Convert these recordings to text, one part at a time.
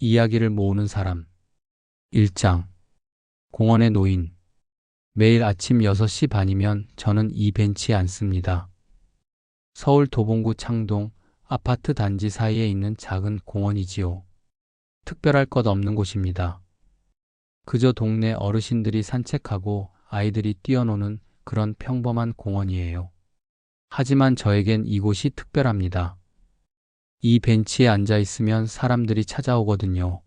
이야기를 모으는 사람. 1장. 공원의 노인. 매일 아침 6시 반이면 저는 이 벤치에 앉습니다. 서울 도봉구 창동 아파트 단지 사이에 있는 작은 공원이지요. 특별할 것 없는 곳입니다. 그저 동네 어르신들이 산책하고 아이들이 뛰어노는 그런 평범한 공원이에요. 하지만 저에겐 이곳이 특별합니다. 이 벤치에 앉아 있으면 사람들이 찾아오거든요.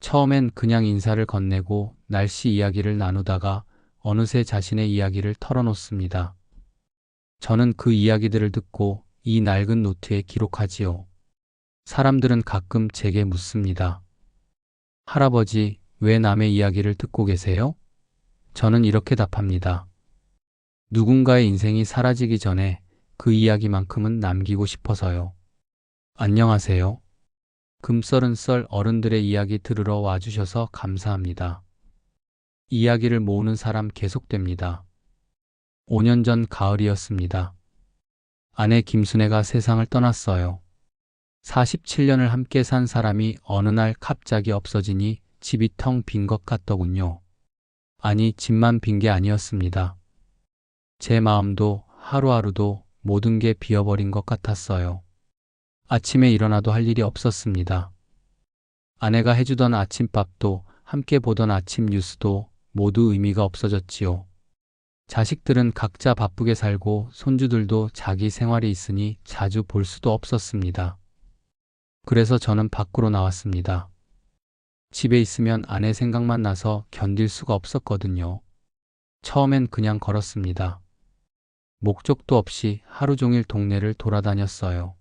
처음엔 그냥 인사를 건네고 날씨 이야기를 나누다가 어느새 자신의 이야기를 털어놓습니다. 저는 그 이야기들을 듣고 이 낡은 노트에 기록하지요. 사람들은 가끔 제게 묻습니다. 할아버지, 왜 남의 이야기를 듣고 계세요? 저는 이렇게 답합니다. 누군가의 인생이 사라지기 전에 그 이야기만큼은 남기고 싶어서요. 안녕하세요. 금서른썰 어른들의 이야기 들으러 와주셔서 감사합니다. 이야기를 모으는 사람 계속됩니다. 5년 전 가을이었습니다. 아내 김순애가 세상을 떠났어요. 47년을 함께 산 사람이 어느 날 갑자기 없어지니 집이 텅 빈 것 같더군요. 아니, 집만 빈 게 아니었습니다. 제 마음도 하루하루도 모든 게 비어버린 것 같았어요. 아침에 일어나도 할 일이 없었습니다. 아내가 해주던 아침밥도 함께 보던 아침 뉴스도 모두 의미가 없어졌지요. 자식들은 각자 바쁘게 살고 손주들도 자기 생활이 있으니 자주 볼 수도 없었습니다. 그래서 저는 밖으로 나왔습니다. 집에 있으면 아내 생각만 나서 견딜 수가 없었거든요. 처음엔 그냥 걸었습니다. 목적도 없이 하루 종일 동네를 돌아다녔어요.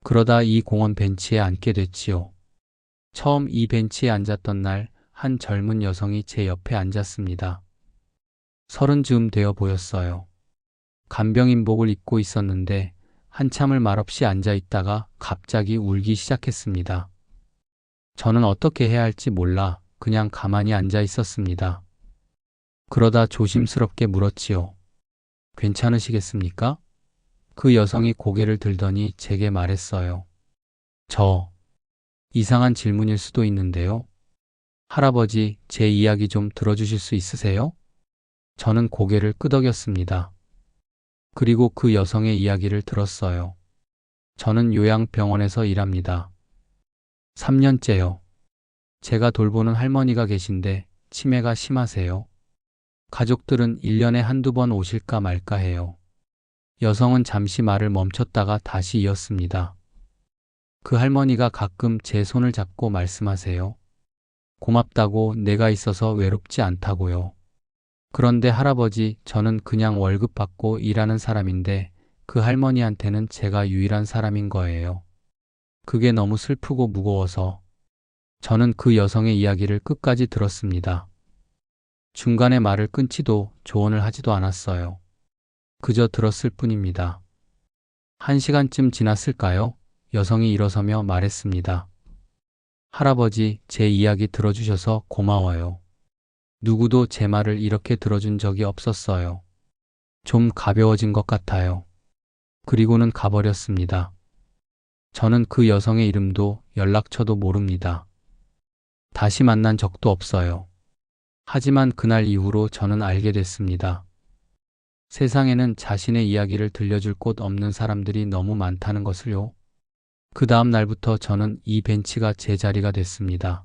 그러다 이 공원 벤치에 앉게 됐지요. 처음 이 벤치에 앉았던 날 한 젊은 여성이 제 옆에 앉았습니다. 30쯤 되어 보였어요. 간병인복을 입고 있었는데 한참을 말없이 앉아 있다가 갑자기 울기 시작했습니다. 저는 어떻게 해야 할지 몰라 그냥 가만히 앉아 있었습니다. 그러다 조심스럽게 물었지요. 괜찮으시겠습니까? 그 여성이 고개를 들더니 제게 말했어요. 이상한 질문일 수도 있는데요. 할아버지, 제 이야기 좀 들어주실 수 있으세요? 저는 고개를 끄덕였습니다. 그리고 그 여성의 이야기를 들었어요. 저는 요양병원에서 일합니다. 3년째요. 제가 돌보는 할머니가 계신데 치매가 심하세요. 가족들은 1년에 한두 번 오실까 말까 해요. 여성은 잠시 말을 멈췄다가 다시 이었습니다. 그 할머니가 가끔 제 손을 잡고 말씀하세요. 고맙다고, 내가 있어서 외롭지 않다고요. 그런데 할아버지, 저는 그냥 월급 받고 일하는 사람인데 그 할머니한테는 제가 유일한 사람인 거예요. 그게 너무 슬프고 무거워서. 저는 그 여성의 이야기를 끝까지 들었습니다. 중간에 말을 끊지도 조언을 하지도 않았어요. 그저 들었을 뿐입니다. 1시간쯤 지났을까요? 여성이 일어서며 말했습니다. 할아버지, 제 이야기 들어주셔서 고마워요. 누구도 제 말을 이렇게 들어준 적이 없었어요. 좀 가벼워진 것 같아요. 그리고는 가버렸습니다. 저는 그 여성의 이름도 연락처도 모릅니다. 다시 만난 적도 없어요. 하지만 그날 이후로 저는 알게 됐습니다. 세상에는 자신의 이야기를 들려줄 곳 없는 사람들이 너무 많다는 것을요. 그 다음 날부터 저는 이 벤치가 제 자리가 됐습니다.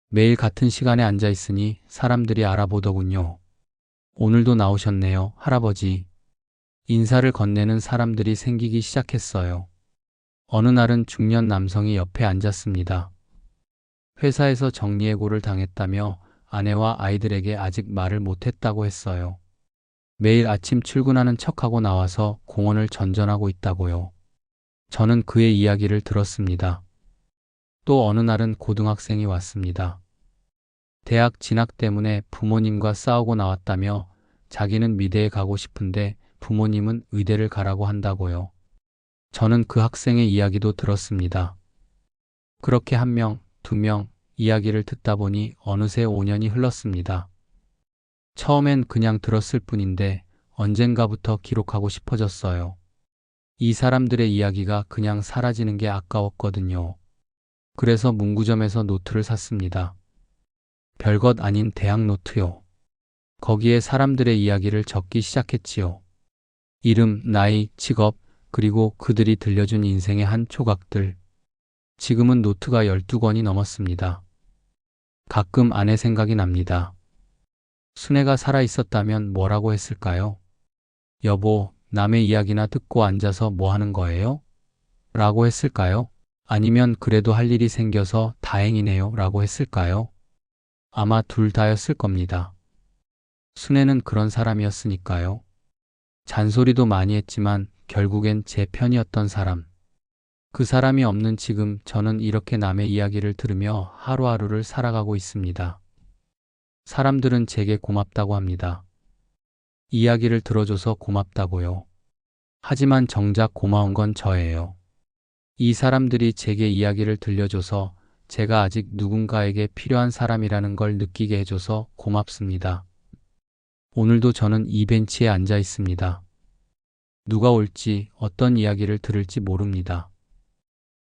매일 같은 시간에 앉아 있으니 사람들이 알아보더군요. 오늘도 나오셨네요, 할아버지. 인사를 건네는 사람들이 생기기 시작했어요. 어느 날은 중년 남성이 옆에 앉았습니다. 회사에서 정리해고를 당했다며 아내와 아이들에게 아직 말을 못했다고 했어요. 매일 아침 출근하는 척하고 나와서 공원을 전전하고 있다고요. 저는 그의 이야기를 들었습니다. 또 어느 날은 고등학생이 왔습니다. 대학 진학 때문에 부모님과 싸우고 나왔다며 자기는 미대에 가고 싶은데 부모님은 의대를 가라고 한다고요. 저는 그 학생의 이야기도 들었습니다. 그렇게 1명, 2명 이야기를 듣다 보니 어느새 5년이 흘렀습니다. 처음엔 그냥 들었을 뿐인데 언젠가부터 기록하고 싶어졌어요. 이 사람들의 이야기가 그냥 사라지는 게 아까웠거든요. 그래서 문구점에서 노트를 샀습니다. 별것 아닌 대학 노트요. 거기에 사람들의 이야기를 적기 시작했지요. 이름, 나이, 직업, 그리고 그들이 들려준 인생의 한 조각들. 지금은 노트가 12권이 넘었습니다. 가끔 아내 생각이 납니다. 순애가 살아있었다면 뭐라고 했을까요? 여보, 남의 이야기나 듣고 앉아서 뭐 하는 거예요? 라고 했을까요? 아니면 그래도 할 일이 생겨서 다행이네요 라고 했을까요? 아마 둘 다였을 겁니다. 순애는 그런 사람이었으니까요. 잔소리도 많이 했지만 결국엔 제 편이었던 사람. 그 사람이 없는 지금 저는 이렇게 남의 이야기를 들으며 하루하루를 살아가고 있습니다. 사람들은 제게 고맙다고 합니다. 이야기를 들어줘서 고맙다고요. 하지만 정작 고마운 건 저예요. 이 사람들이 제게 이야기를 들려줘서 제가 아직 누군가에게 필요한 사람이라는 걸 느끼게 해줘서 고맙습니다. 오늘도 저는 이 벤치에 앉아 있습니다. 누가 올지 어떤 이야기를 들을지 모릅니다.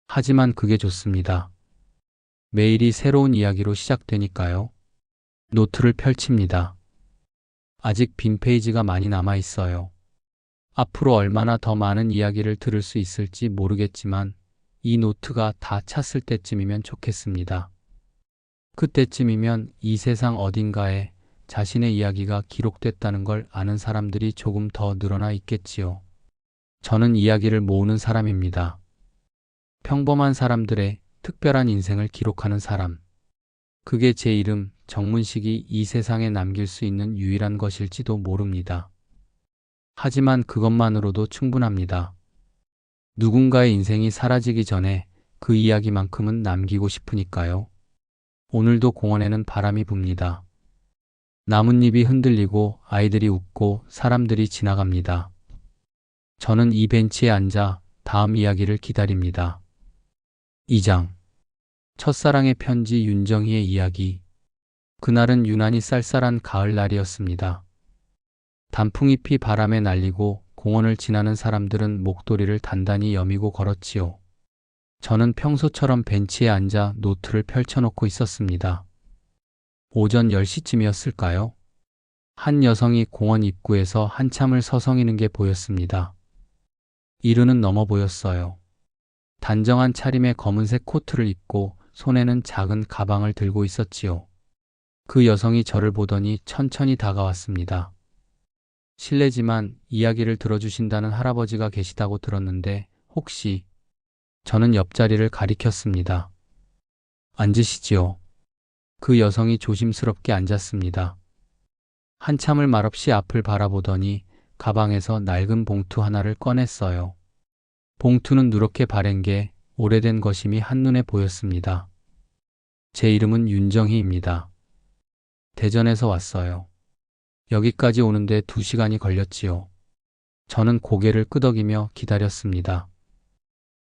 하지만 그게 좋습니다. 매일이 새로운 이야기로 시작되니까요. 노트를 펼칩니다. 아직 빈 페이지가 많이 남아 있어요. 앞으로 얼마나 더 많은 이야기를 들을 수 있을지 모르겠지만 이 노트가 다 찼을 때쯤이면 좋겠습니다. 그때쯤이면 이 세상 어딘가에 자신의 이야기가 기록됐다는 걸 아는 사람들이 조금 더 늘어나 있겠지요. 저는 이야기를 모으는 사람입니다. 평범한 사람들의 특별한 인생을 기록하는 사람. 그게 제 이름, 정문식이 이 세상에 남길 수 있는 유일한 것일지도 모릅니다. 하지만 그것만으로도 충분합니다. 누군가의 인생이 사라지기 전에 그 이야기만큼은 남기고 싶으니까요. 오늘도 공원에는 바람이 붑니다. 나뭇잎이 흔들리고 아이들이 웃고 사람들이 지나갑니다. 저는 이 벤치에 앉아 다음 이야기를 기다립니다. 2장. 첫사랑의 편지 윤정희의 이야기. 그날은 유난히 쌀쌀한 가을날이었습니다. 단풍잎이 바람에 날리고 공원을 지나는 사람들은 목도리를 단단히 여미고 걸었지요. 저는 평소처럼 벤치에 앉아 노트를 펼쳐놓고 있었습니다. 오전 10시쯤이었을까요? 한 여성이 공원 입구에서 한참을 서성이는 게 보였습니다. 이르는 넘어 보였어요. 단정한 차림의 검은색 코트를 입고 손에는 작은 가방을 들고 있었지요. 그 여성이 저를 보더니 천천히 다가왔습니다. 실례지만 이야기를 들어주신다는 할아버지가 계시다고 들었는데 혹시... 저는 옆자리를 가리켰습니다. 앉으시지요. 그 여성이 조심스럽게 앉았습니다. 한참을 말없이 앞을 바라보더니 가방에서 낡은 봉투 하나를 꺼냈어요. 봉투는 누렇게 바랜 게 오래된 것임이 한눈에 보였습니다. 제 이름은 윤정희입니다. 대전에서 왔어요. 여기까지 오는데 2시간이 걸렸지요. 저는 고개를 끄덕이며 기다렸습니다.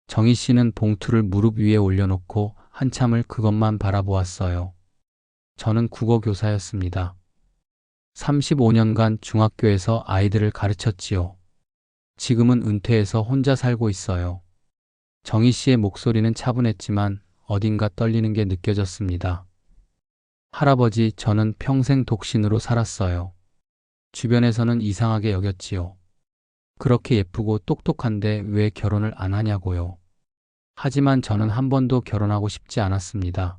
정희 씨는 봉투를 무릎 위에 올려놓고 한참을 그것만 바라보았어요. 저는 국어교사였습니다. 35년간 중학교에서 아이들을 가르쳤지요. 지금은 은퇴해서 혼자 살고 있어요. 정희 씨의 목소리는 차분했지만 어딘가 떨리는 게 느껴졌습니다. 할아버지, 저는 평생 독신으로 살았어요. 주변에서는 이상하게 여겼지요. 그렇게 예쁘고 똑똑한데 왜 결혼을 안 하냐고요. 하지만 저는 한 번도 결혼하고 싶지 않았습니다.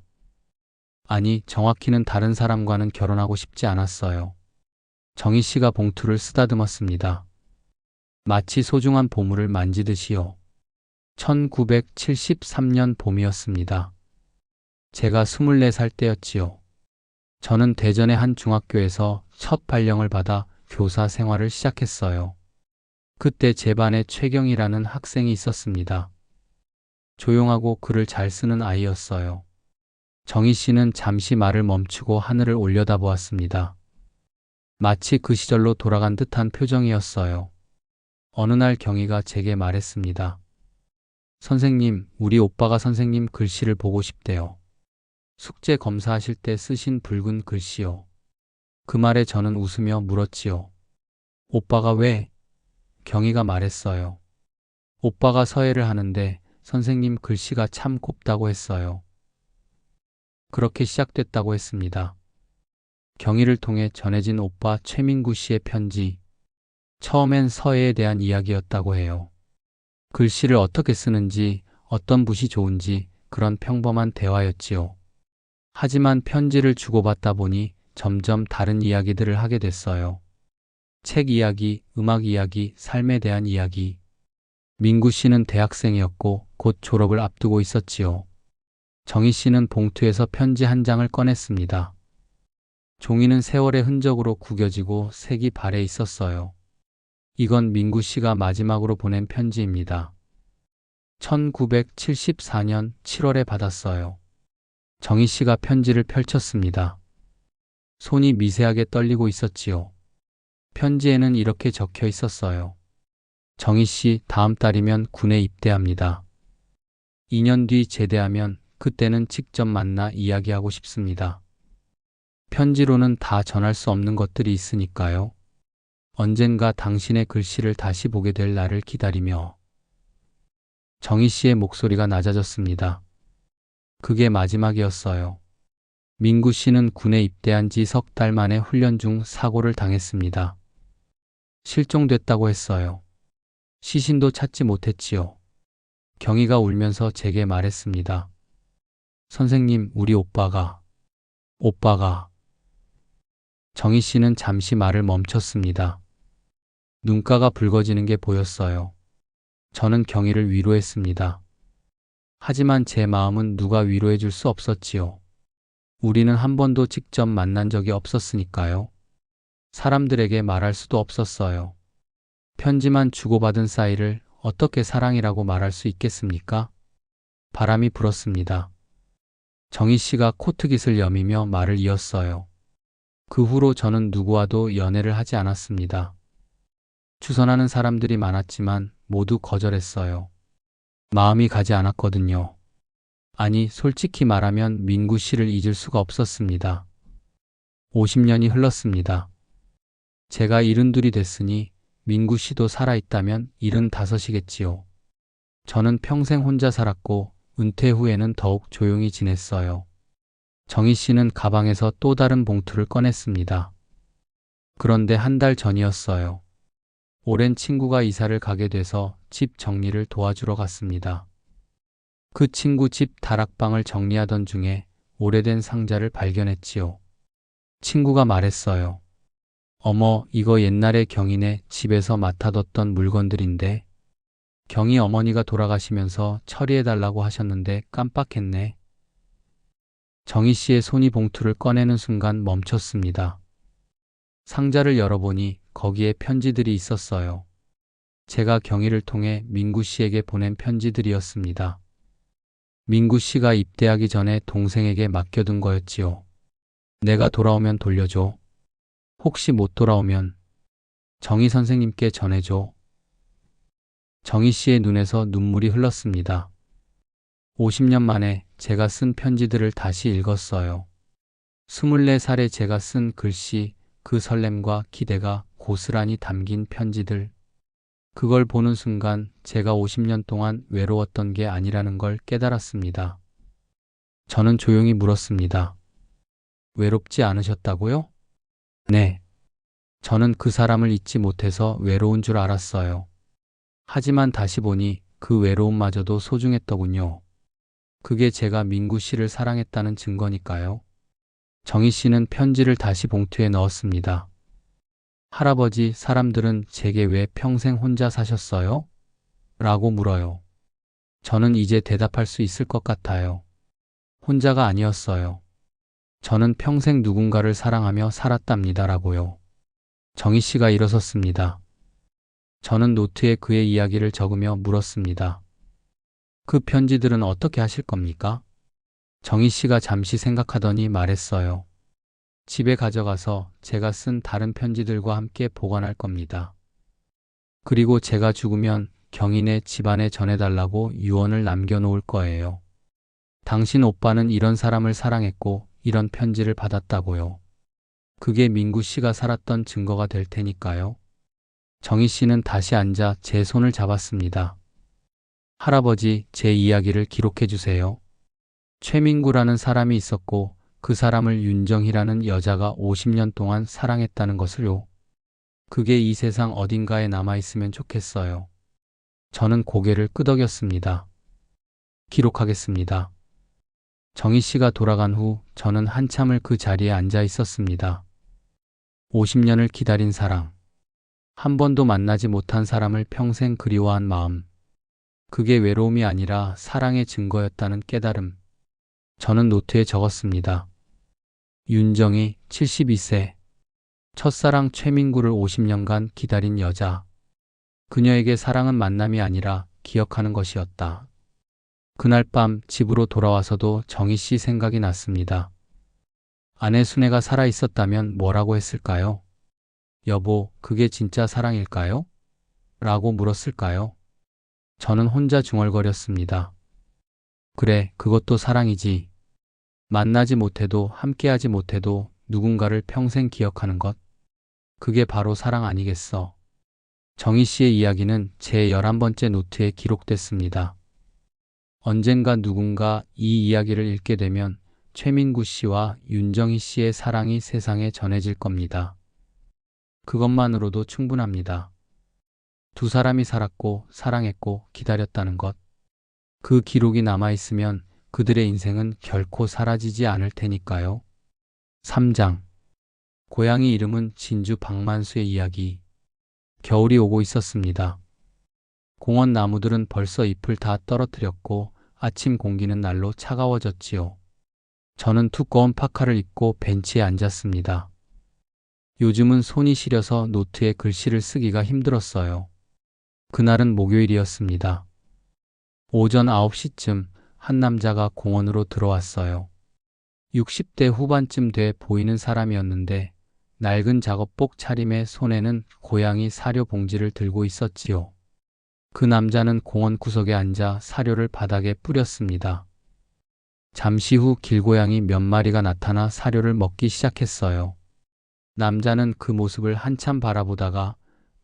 아니, 정확히는 다른 사람과는 결혼하고 싶지 않았어요. 정희 씨가 봉투를 쓰다듬었습니다. 마치 소중한 보물을 만지듯이요. 1973년 봄이었습니다. 제가 24살 때였지요. 저는 대전의 한 중학교에서 첫 발령을 받아 교사 생활을 시작했어요. 그때 제 반에 최경이라는 학생이 있었습니다. 조용하고 글을 잘 쓰는 아이였어요. 정희 씨는 잠시 말을 멈추고 하늘을 올려다보았습니다. 마치 그 시절로 돌아간 듯한 표정이었어요. 어느 날 경희가 제게 말했습니다. 선생님, 우리 오빠가 선생님 글씨를 보고 싶대요. 숙제 검사하실 때 쓰신 붉은 글씨요. 그 말에 저는 웃으며 물었지요. 오빠가 왜? 경희가 말했어요. 오빠가 서예를 하는데 선생님 글씨가 참 곱다고 했어요. 그렇게 시작됐다고 했습니다. 경위를 통해 전해진 오빠 최민구 씨의 편지. 처음엔 서해에 대한 이야기였다고 해요. 글씨를 어떻게 쓰는지, 어떤 붓이 좋은지 그런 평범한 대화였지요. 하지만 편지를 주고받다 보니 점점 다른 이야기들을 하게 됐어요. 책 이야기, 음악 이야기, 삶에 대한 이야기. 민구 씨는 대학생이었고 곧 졸업을 앞두고 있었지요. 정희 씨는 봉투에서 편지 한 장을 꺼냈습니다. 종이는 세월의 흔적으로 구겨지고 색이 발해 있었어요. 이건 민구 씨가 마지막으로 보낸 편지입니다. 1974년 7월에 받았어요. 정희 씨가 편지를 펼쳤습니다. 손이 미세하게 떨리고 있었지요. 편지에는 이렇게 적혀 있었어요. 정희 씨, 다음 달이면 군에 입대합니다. 2년 뒤 제대하면 그때는 직접 만나 이야기하고 싶습니다. 편지로는 다 전할 수 없는 것들이 있으니까요. 언젠가 당신의 글씨를 다시 보게 될 날을 기다리며. 정희 씨의 목소리가 낮아졌습니다. 그게 마지막이었어요. 민구 씨는 군에 입대한 지 석 달 만에 훈련 중 사고를 당했습니다. 실종됐다고 했어요. 시신도 찾지 못했지요. 경희가 울면서 제게 말했습니다. 선생님, 우리 오빠가. 정희 씨는 잠시 말을 멈췄습니다. 눈가가 붉어지는 게 보였어요. 저는 경희를 위로했습니다. 하지만 제 마음은 누가 위로해 줄 수 없었지요. 우리는 한 번도 직접 만난 적이 없었으니까요. 사람들에게 말할 수도 없었어요. 편지만 주고받은 사이를 어떻게 사랑이라고 말할 수 있겠습니까? 바람이 불었습니다. 정희 씨가 코트깃을 여미며 말을 이었어요. 그 후로 저는 누구와도 연애를 하지 않았습니다. 추선하는 사람들이 많았지만 모두 거절했어요. 마음이 가지 않았거든요. 아니, 솔직히 말하면 민구 씨를 잊을 수가 없었습니다. 50년이 흘렀습니다. 제가 72이 됐으니 민구 씨도 살아있다면 75이겠지요. 저는 평생 혼자 살았고 은퇴 후에는 더욱 조용히 지냈어요. 정희 씨는 가방에서 또 다른 봉투를 꺼냈습니다. 그런데 한 달 전이었어요. 오랜 친구가 이사를 가게 돼서 집 정리를 도와주러 갔습니다. 그 친구 집 다락방을 정리하던 중에 오래된 상자를 발견했지요. 친구가 말했어요. 어머, 이거 옛날에 경희네 집에서 맡아뒀던 물건들인데 경희 어머니가 돌아가시면서 처리해달라고 하셨는데 깜빡했네. 정희 씨의 손이 봉투를 꺼내는 순간 멈췄습니다. 상자를 열어보니 거기에 편지들이 있었어요. 제가 경희를 통해 민구 씨에게 보낸 편지들이었습니다. 민구 씨가 입대하기 전에 동생에게 맡겨둔 거였지요. 내가 돌아오면 돌려줘. 혹시 못 돌아오면 정희 선생님께 전해줘. 정희 씨의 눈에서 눈물이 흘렀습니다. 50년 만에 제가 쓴 편지들을 다시 읽었어요. 24살에 제가 쓴 글씨, 그 설렘과 기대가 고스란히 담긴 편지들. 그걸 보는 순간 제가 50년 동안 외로웠던 게 아니라는 걸 깨달았습니다. 저는 조용히 물었습니다. 외롭지 않으셨다고요? 네. 저는 그 사람을 잊지 못해서 외로운 줄 알았어요. 하지만 다시 보니 그 외로움마저도 소중했더군요. 그게 제가 민구 씨를 사랑했다는 증거니까요. 정희 씨는 편지를 다시 봉투에 넣었습니다. 할아버지, 사람들은 제게 왜 평생 혼자 사셨어요? 라고 물어요. 저는 이제 대답할 수 있을 것 같아요. 혼자가 아니었어요. 저는 평생 누군가를 사랑하며 살았답니다라고요. 정희 씨가 일어섰습니다. 저는 노트에 그의 이야기를 적으며 물었습니다. 그 편지들은 어떻게 하실 겁니까? 정희 씨가 잠시 생각하더니 말했어요. 집에 가져가서 제가 쓴 다른 편지들과 함께 보관할 겁니다. 그리고 제가 죽으면 경희네 집안에 전해달라고 유언을 남겨놓을 거예요. 당신 오빠는 이런 사람을 사랑했고 이런 편지를 받았다고요. 그게 민구 씨가 살았던 증거가 될 테니까요. 정희 씨는 다시 앉아 제 손을 잡았습니다. 할아버지, 제 이야기를 기록해 주세요. 최민구라는 사람이 있었고 그 사람을 윤정희라는 여자가 50년 동안 사랑했다는 것을요. 그게 이 세상 어딘가에 남아있으면 좋겠어요. 저는 고개를 끄덕였습니다. 기록하겠습니다. 정희 씨가 돌아간 후 저는 한참을 그 자리에 앉아 있었습니다. 50년을 기다린 사랑. 한 번도 만나지 못한 사람을 평생 그리워한 마음. 그게 외로움이 아니라 사랑의 증거였다는 깨달음. 저는 노트에 적었습니다. 윤정희 72세. 첫사랑 최민구를 50년간 기다린 여자. 그녀에게 사랑은 만남이 아니라 기억하는 것이었다. 그날 밤 집으로 돌아와서도 정희 씨 생각이 났습니다. 아내 순애가 살아있었다면 뭐라고 했을까요? 여보, 그게 진짜 사랑일까요? 라고 물었을까요? 저는 혼자 중얼거렸습니다. 그래, 그것도 사랑이지. 만나지 못해도 함께하지 못해도 누군가를 평생 기억하는 것. 그게 바로 사랑 아니겠어. 정희 씨의 이야기는 제 11번째 노트에 기록됐습니다. 언젠가 누군가 이 이야기를 읽게 되면 최민구 씨와 윤정희 씨의 사랑이 세상에 전해질 겁니다. 그것만으로도 충분합니다. 두 사람이 살았고 사랑했고 기다렸다는 것. 그 기록이 남아있으면 그들의 인생은 결코 사라지지 않을 테니까요. 3장. 고양이 이름은 진주 박만수의 이야기. 겨울이 오고 있었습니다. 공원 나무들은 벌써 잎을 다 떨어뜨렸고 아침 공기는 날로 차가워졌지요. 저는 두꺼운 파카를 입고 벤치에 앉았습니다. 요즘은 손이 시려서 노트에 글씨를 쓰기가 힘들었어요. 그날은 목요일이었습니다. 오전 9시쯤 한 남자가 공원으로 들어왔어요. 60대 후반쯤 돼 보이는 사람이었는데 낡은 작업복 차림에 손에는 고양이 사료 봉지를 들고 있었지요. 그 남자는 공원 구석에 앉아 사료를 바닥에 뿌렸습니다. 잠시 후 길고양이 몇 마리가 나타나 사료를 먹기 시작했어요. 남자는 그 모습을 한참 바라보다가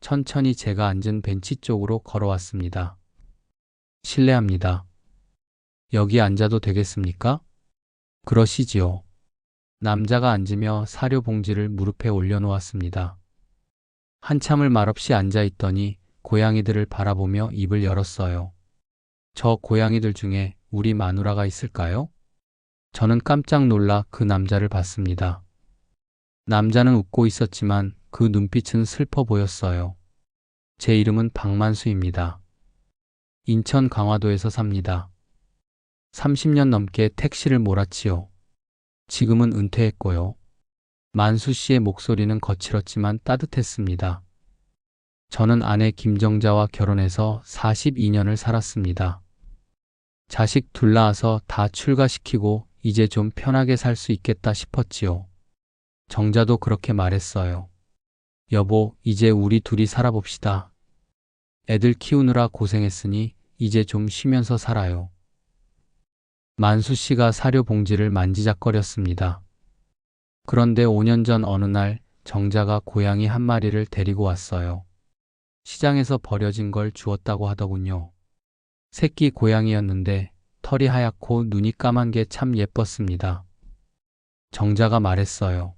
천천히 제가 앉은 벤치 쪽으로 걸어왔습니다. 실례합니다. 여기 앉아도 되겠습니까? 그러시지요. 남자가 앉으며 사료 봉지를 무릎에 올려놓았습니다. 한참을 말없이 앉아있더니 고양이들을 바라보며 입을 열었어요. 저 고양이들 중에 우리 마누라가 있을까요? 저는 깜짝 놀라 그 남자를 봤습니다. 남자는 웃고 있었지만 그 눈빛은 슬퍼 보였어요. 제 이름은 박만수입니다. 인천 강화도에서 삽니다. 30년 넘게 택시를 몰았지요. 지금은 은퇴했고요. 만수 씨의 목소리는 거칠었지만 따뜻했습니다. 저는 아내 김정자와 결혼해서 42년을 살았습니다. 자식 둘 낳아서 다 출가시키고 이제 좀 편하게 살 수 있겠다 싶었지요. 정자도 그렇게 말했어요. 여보, 이제 우리 둘이 살아봅시다. 애들 키우느라 고생했으니 이제 좀 쉬면서 살아요. 만수 씨가 사료 봉지를 만지작거렸습니다. 그런데 5년 전 어느 날 정자가 고양이 한 마리를 데리고 왔어요. 시장에서 버려진 걸 주었다고 하더군요. 새끼 고양이였는데 털이 하얗고 눈이 까만 게 참 예뻤습니다. 정자가 말했어요.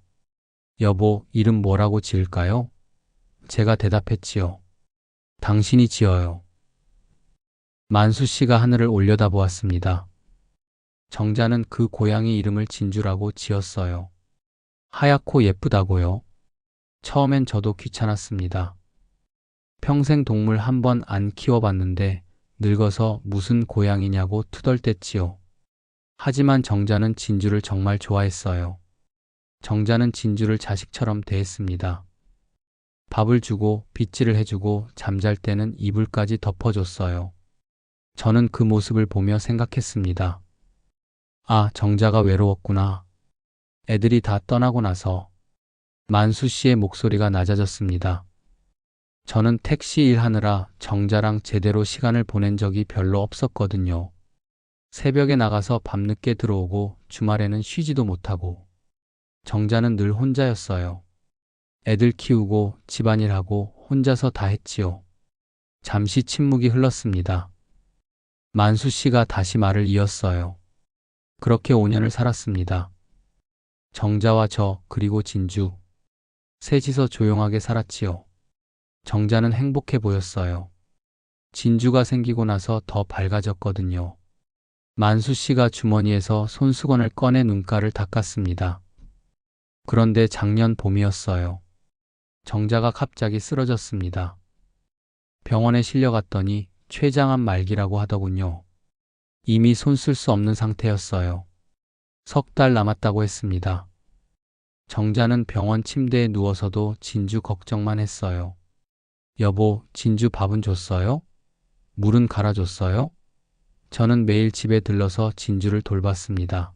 여보, 이름 뭐라고 지을까요? 제가 대답했지요. 당신이 지어요. 만수 씨가 하늘을 올려다보았습니다. 정자는 그 고양이 이름을 진주라고 지었어요. 하얗고 예쁘다고요. 처음엔 저도 귀찮았습니다. 평생 동물 한 번 안 키워봤는데 늙어서 무슨 고양이냐고 투덜댔지요. 하지만 정자는 진주를 정말 좋아했어요. 정자는 진주를 자식처럼 대했습니다. 밥을 주고 빗질을 해주고 잠잘 때는 이불까지 덮어줬어요. 저는 그 모습을 보며 생각했습니다. 아, 정자가 외로웠구나. 애들이 다 떠나고 나서. 만수 씨의 목소리가 낮아졌습니다. 저는 택시 일하느라 정자랑 제대로 시간을 보낸 적이 별로 없었거든요. 새벽에 나가서 밤늦게 들어오고 주말에는 쉬지도 못하고. 정자는 늘 혼자였어요. 애들 키우고 집안일하고 혼자서 다 했지요. 잠시 침묵이 흘렀습니다. 만수 씨가 다시 말을 이었어요. 그렇게 5년을 살았습니다. 정자와 저, 그리고 진주. 셋이서 조용하게 살았지요. 정자는 행복해 보였어요. 진주가 생기고 나서 더 밝아졌거든요. 만수 씨가 주머니에서 손수건을 꺼내 눈가를 닦았습니다. 그런데 작년 봄이었어요. 정자가 갑자기 쓰러졌습니다. 병원에 실려갔더니 췌장암 말기라고 하더군요. 이미 손 쓸 수 없는 상태였어요. 3달 남았다고 했습니다. 정자는 병원 침대에 누워서도 진주 걱정만 했어요. 여보, 진주 밥은 줬어요? 물은 갈아줬어요? 저는 매일 집에 들러서 진주를 돌봤습니다.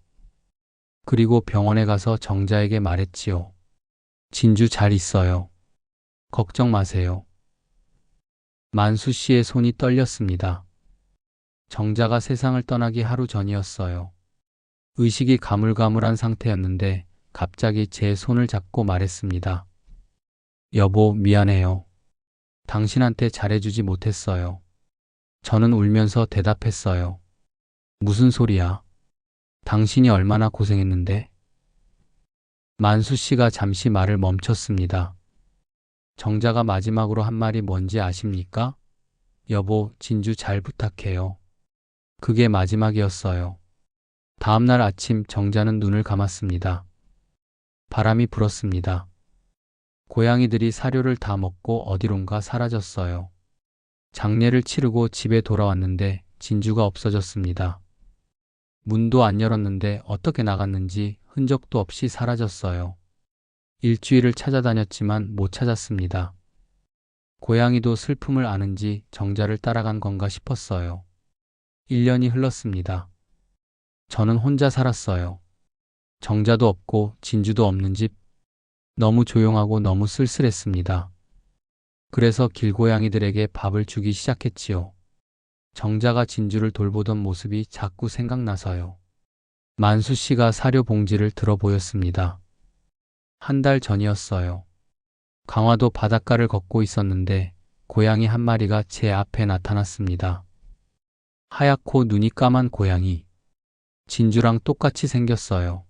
그리고 병원에 가서 정자에게 말했지요. 진주 잘 있어요. 걱정 마세요. 만수 씨의 손이 떨렸습니다. 정자가 세상을 떠나기 하루 전이었어요. 의식이 가물가물한 상태였는데 갑자기 제 손을 잡고 말했습니다. 여보, 미안해요. 당신한테 잘해주지 못했어요. 저는 울면서 대답했어요. 무슨 소리야? 당신이 얼마나 고생했는데? 만수 씨가 잠시 말을 멈췄습니다. 정자가 마지막으로 한 말이 뭔지 아십니까? 여보, 진주 잘 부탁해요. 그게 마지막이었어요. 다음날 아침 정자는 눈을 감았습니다. 바람이 불었습니다. 고양이들이 사료를 다 먹고 어디론가 사라졌어요. 장례를 치르고 집에 돌아왔는데 진주가 없어졌습니다. 문도 안 열었는데 어떻게 나갔는지 흔적도 없이 사라졌어요. 일주일을 찾아다녔지만 못 찾았습니다. 고양이도 슬픔을 아는지 정자를 따라간 건가 싶었어요. 1년이 흘렀습니다. 저는 혼자 살았어요. 정자도 없고 진주도 없는 집. 너무 조용하고 너무 쓸쓸했습니다. 그래서 길고양이들에게 밥을 주기 시작했지요. 정자가 진주를 돌보던 모습이 자꾸 생각나서요. 만수 씨가 사료 봉지를 들어 보였습니다. 한 달 전이었어요. 강화도 바닷가를 걷고 있었는데 고양이 한 마리가 제 앞에 나타났습니다. 하얗고 눈이 까만 고양이. 진주랑 똑같이 생겼어요.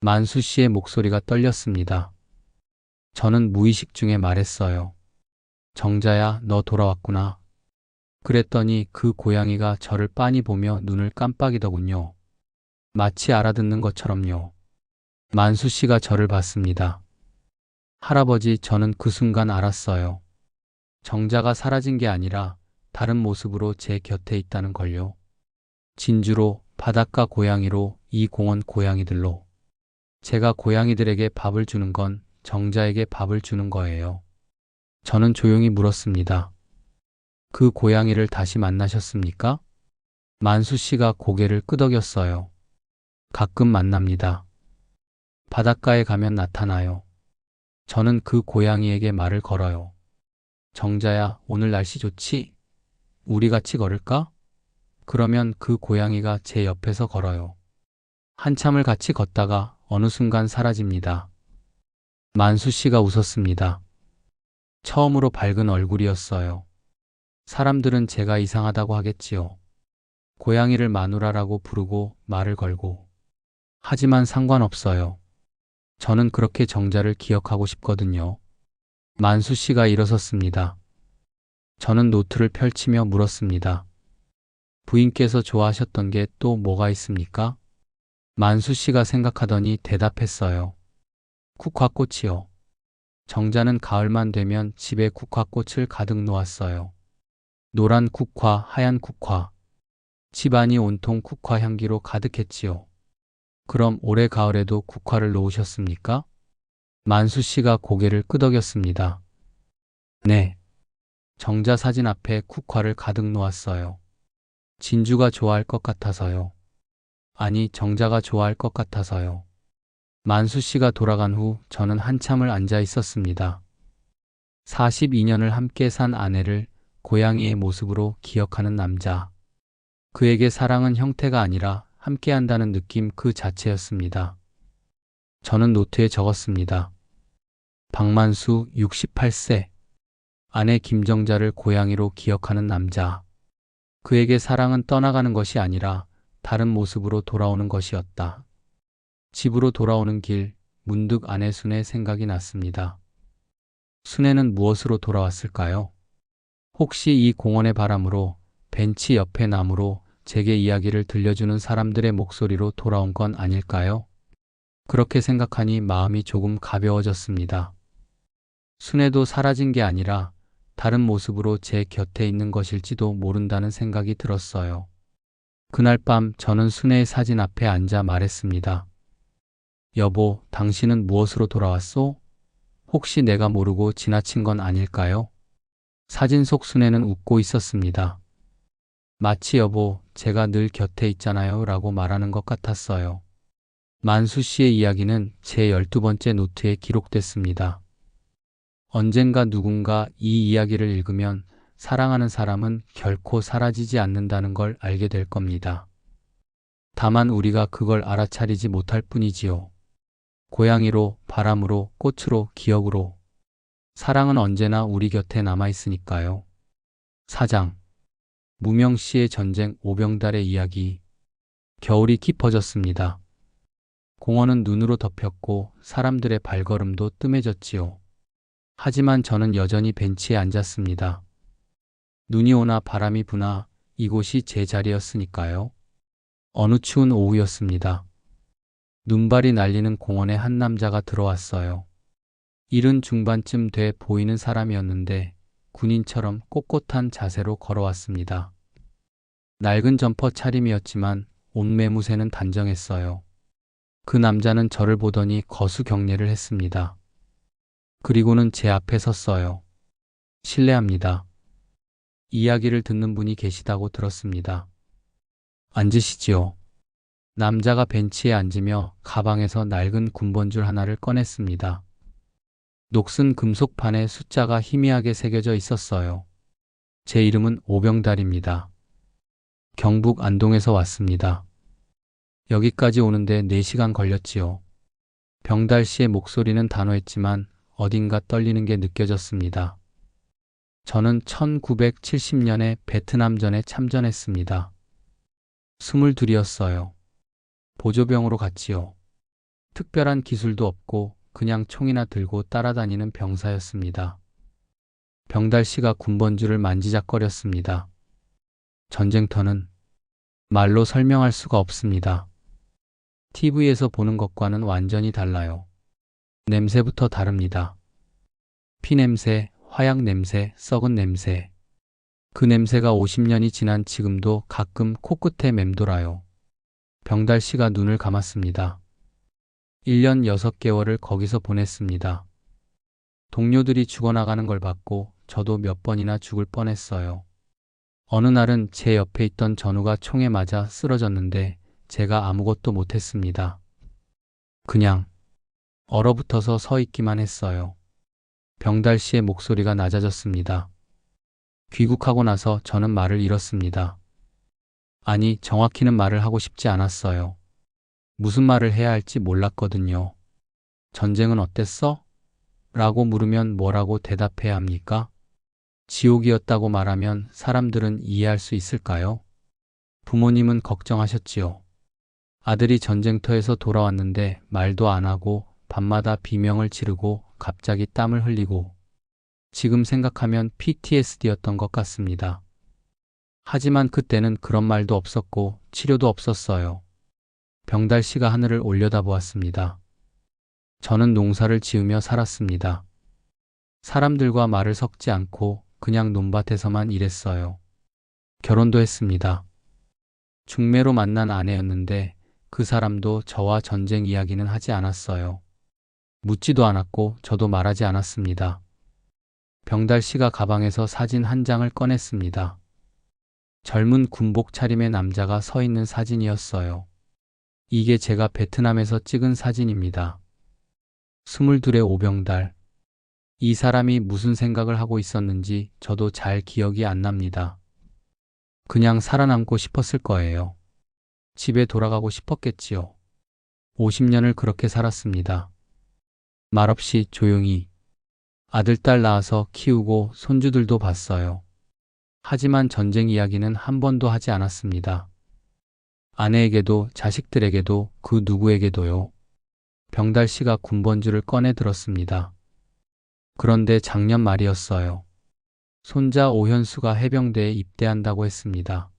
만수 씨의 목소리가 떨렸습니다. 저는 무의식 중에 말했어요. 정자야, 너 돌아왔구나. 그랬더니 그 고양이가 저를 빤히 보며 눈을 깜빡이더군요. 마치 알아듣는 것처럼요. 만수 씨가 저를 봤습니다. 할아버지, 저는 그 순간 알았어요. 정자가 사라진 게 아니라 다른 모습으로 제 곁에 있다는 걸요. 진주로, 바닷가 고양이로, 이 공원 고양이들로. 제가 고양이들에게 밥을 주는 건 정자에게 밥을 주는 거예요. 저는 조용히 물었습니다. 그 고양이를 다시 만나셨습니까? 만수 씨가 고개를 끄덕였어요. 가끔 만납니다. 바닷가에 가면 나타나요. 저는 그 고양이에게 말을 걸어요. 정자야, 오늘 날씨 좋지? 우리 같이 걸을까? 그러면 그 고양이가 제 옆에서 걸어요. 한참을 같이 걷다가 어느 순간 사라집니다. 만수 씨가 웃었습니다. 처음으로 밝은 얼굴이었어요. 사람들은 제가 이상하다고 하겠지요. 고양이를 마누라라고 부르고 말을 걸고. 하지만 상관없어요. 저는 그렇게 정자를 기억하고 싶거든요. 만수 씨가 일어섰습니다. 저는 노트를 펼치며 물었습니다. 부인께서 좋아하셨던 게 또 뭐가 있습니까? 만수 씨가 생각하더니 대답했어요. 국화꽃이요. 정자는 가을만 되면 집에 국화꽃을 가득 놓았어요. 노란 국화, 하얀 국화. 집안이 온통 국화 향기로 가득했지요. 그럼 올해 가을에도 국화를 놓으셨습니까? 만수 씨가 고개를 끄덕였습니다. 네. 정자 사진 앞에 국화를 가득 놓았어요. 진주가 좋아할 것 같아서요. 아니, 정자가 좋아할 것 같아서요. 만수 씨가 돌아간 후 저는 한참을 앉아 있었습니다. 42년을 함께 산 아내를 고양이의 모습으로 기억하는 남자. 그에게 사랑은 형태가 아니라 함께 한다는 느낌 그 자체였습니다. 저는 노트에 적었습니다. 박만수 68세. 아내 김정자를 고양이로 기억하는 남자. 그에게 사랑은 떠나가는 것이 아니라 다른 모습으로 돌아오는 것이었다. 집으로 돌아오는 길, 문득 아내 순의 생각이 났습니다. 순애는 무엇으로 돌아왔을까요? 혹시 이 공원의 바람으로, 벤치 옆의 나무로 제게 이야기를 들려주는 사람들의 목소리로 돌아온 건 아닐까요? 그렇게 생각하니 마음이 조금 가벼워졌습니다. 순애도 사라진 게 아니라 다른 모습으로 제 곁에 있는 것일지도 모른다는 생각이 들었어요. 그날 밤 저는 순애의 사진 앞에 앉아 말했습니다. 여보, 당신은 무엇으로 돌아왔소? 혹시 내가 모르고 지나친 건 아닐까요? 사진 속 순애는 웃고 있었습니다. 마치 여보, 제가 늘 곁에 있잖아요 라고 말하는 것 같았어요. 만수 씨의 이야기는 제 12번째 노트에 기록됐습니다. 언젠가 누군가 이 이야기를 읽으면 사랑하는 사람은 결코 사라지지 않는다는 걸 알게 될 겁니다. 다만 우리가 그걸 알아차리지 못할 뿐이지요. 고양이로, 바람으로, 꽃으로, 기억으로. 사랑은 언제나 우리 곁에 남아있으니까요. 4장. 무명 씨의 전쟁 오병달의 이야기. 겨울이 깊어졌습니다. 공원은 눈으로 덮였고 사람들의 발걸음도 뜸해졌지요. 하지만 저는 여전히 벤치에 앉았습니다. 눈이 오나 바람이 부나 이곳이 제 자리였으니까요. 어느 추운 오후였습니다. 눈발이 날리는 공원에 한 남자가 들어왔어요. 일흔 중반쯤 돼 보이는 사람이었는데 군인처럼 꼿꼿한 자세로 걸어왔습니다. 낡은 점퍼 차림이었지만 옷매무새는 단정했어요. 그 남자는 저를 보더니 거수 경례를 했습니다. 그리고는 제 앞에 섰어요. 실례합니다. 이야기를 듣는 분이 계시다고 들었습니다. 앉으시지요. 남자가 벤치에 앉으며 가방에서 낡은 군번줄 하나를 꺼냈습니다. 녹슨 금속판에 숫자가 희미하게 새겨져 있었어요. 제 이름은 오병달입니다. 경북 안동에서 왔습니다. 여기까지 오는데 4시간 걸렸지요. 병달 씨의 목소리는 단호했지만 어딘가 떨리는 게 느껴졌습니다. 저는 1970년에 베트남전에 참전했습니다. 22이었어요. 보조병으로 갔지요. 특별한 기술도 없고 그냥 총이나 들고 따라다니는 병사였습니다. 병달 씨가 군번줄을 만지작거렸습니다. 전쟁터는 말로 설명할 수가 없습니다. TV에서 보는 것과는 완전히 달라요. 냄새부터 다릅니다. 피냄새, 화약 냄새, 썩은 냄새. 그 냄새가 50년이 지난 지금도 가끔 코끝에 맴돌아요. 병달 씨가 눈을 감았습니다. 1년 6개월을 거기서 보냈습니다. 동료들이 죽어나가는 걸 봤고 저도 몇 번이나 죽을 뻔했어요. 어느 날은 제 옆에 있던 전우가 총에 맞아 쓰러졌는데 제가 아무것도 못했습니다. 그냥 얼어붙어서 서 있기만 했어요. 병달 씨의 목소리가 낮아졌습니다. 귀국하고 나서 저는 말을 잃었습니다. 아니, 정확히는 말을 하고 싶지 않았어요. 무슨 말을 해야 할지 몰랐거든요. 전쟁은 어땠어? 라고 물으면 뭐라고 대답해야 합니까? 지옥이었다고 말하면 사람들은 이해할 수 있을까요? 부모님은 걱정하셨지요. 아들이 전쟁터에서 돌아왔는데 말도 안 하고 밤마다 비명을 지르고 갑자기 땀을 흘리고 지금 생각하면 PTSD였던 것 같습니다. 하지만 그때는 그런 말도 없었고 치료도 없었어요. 병달 씨가 하늘을 올려다보았습니다. 저는 농사를 지으며 살았습니다. 사람들과 말을 섞지 않고 그냥 논밭에서만 일했어요. 결혼도 했습니다. 중매로 만난 아내였는데 그 사람도 저와 전쟁 이야기는 하지 않았어요. 묻지도 않았고 저도 말하지 않았습니다. 병달 씨가 가방에서 사진 한 장을 꺼냈습니다. 젊은 군복 차림의 남자가 서 있는 사진이었어요. 이게 제가 베트남에서 찍은 사진입니다. 22의 오병달. 이 사람이 무슨 생각을 하고 있었는지 저도 잘 기억이 안 납니다. 그냥 살아남고 싶었을 거예요. 집에 돌아가고 싶었겠지요. 50년을 그렇게 살았습니다. 말없이 조용히. 아들, 딸 낳아서 키우고 손주들도 봤어요. 하지만 전쟁 이야기는 한 번도 하지 않았습니다. 아내에게도 자식들에게도 그 누구에게도요. 병달 씨가 군번줄을 꺼내 들었습니다. 그런데 작년 말이었어요. 손자 오현수가 해병대에 입대한다고 했습니다.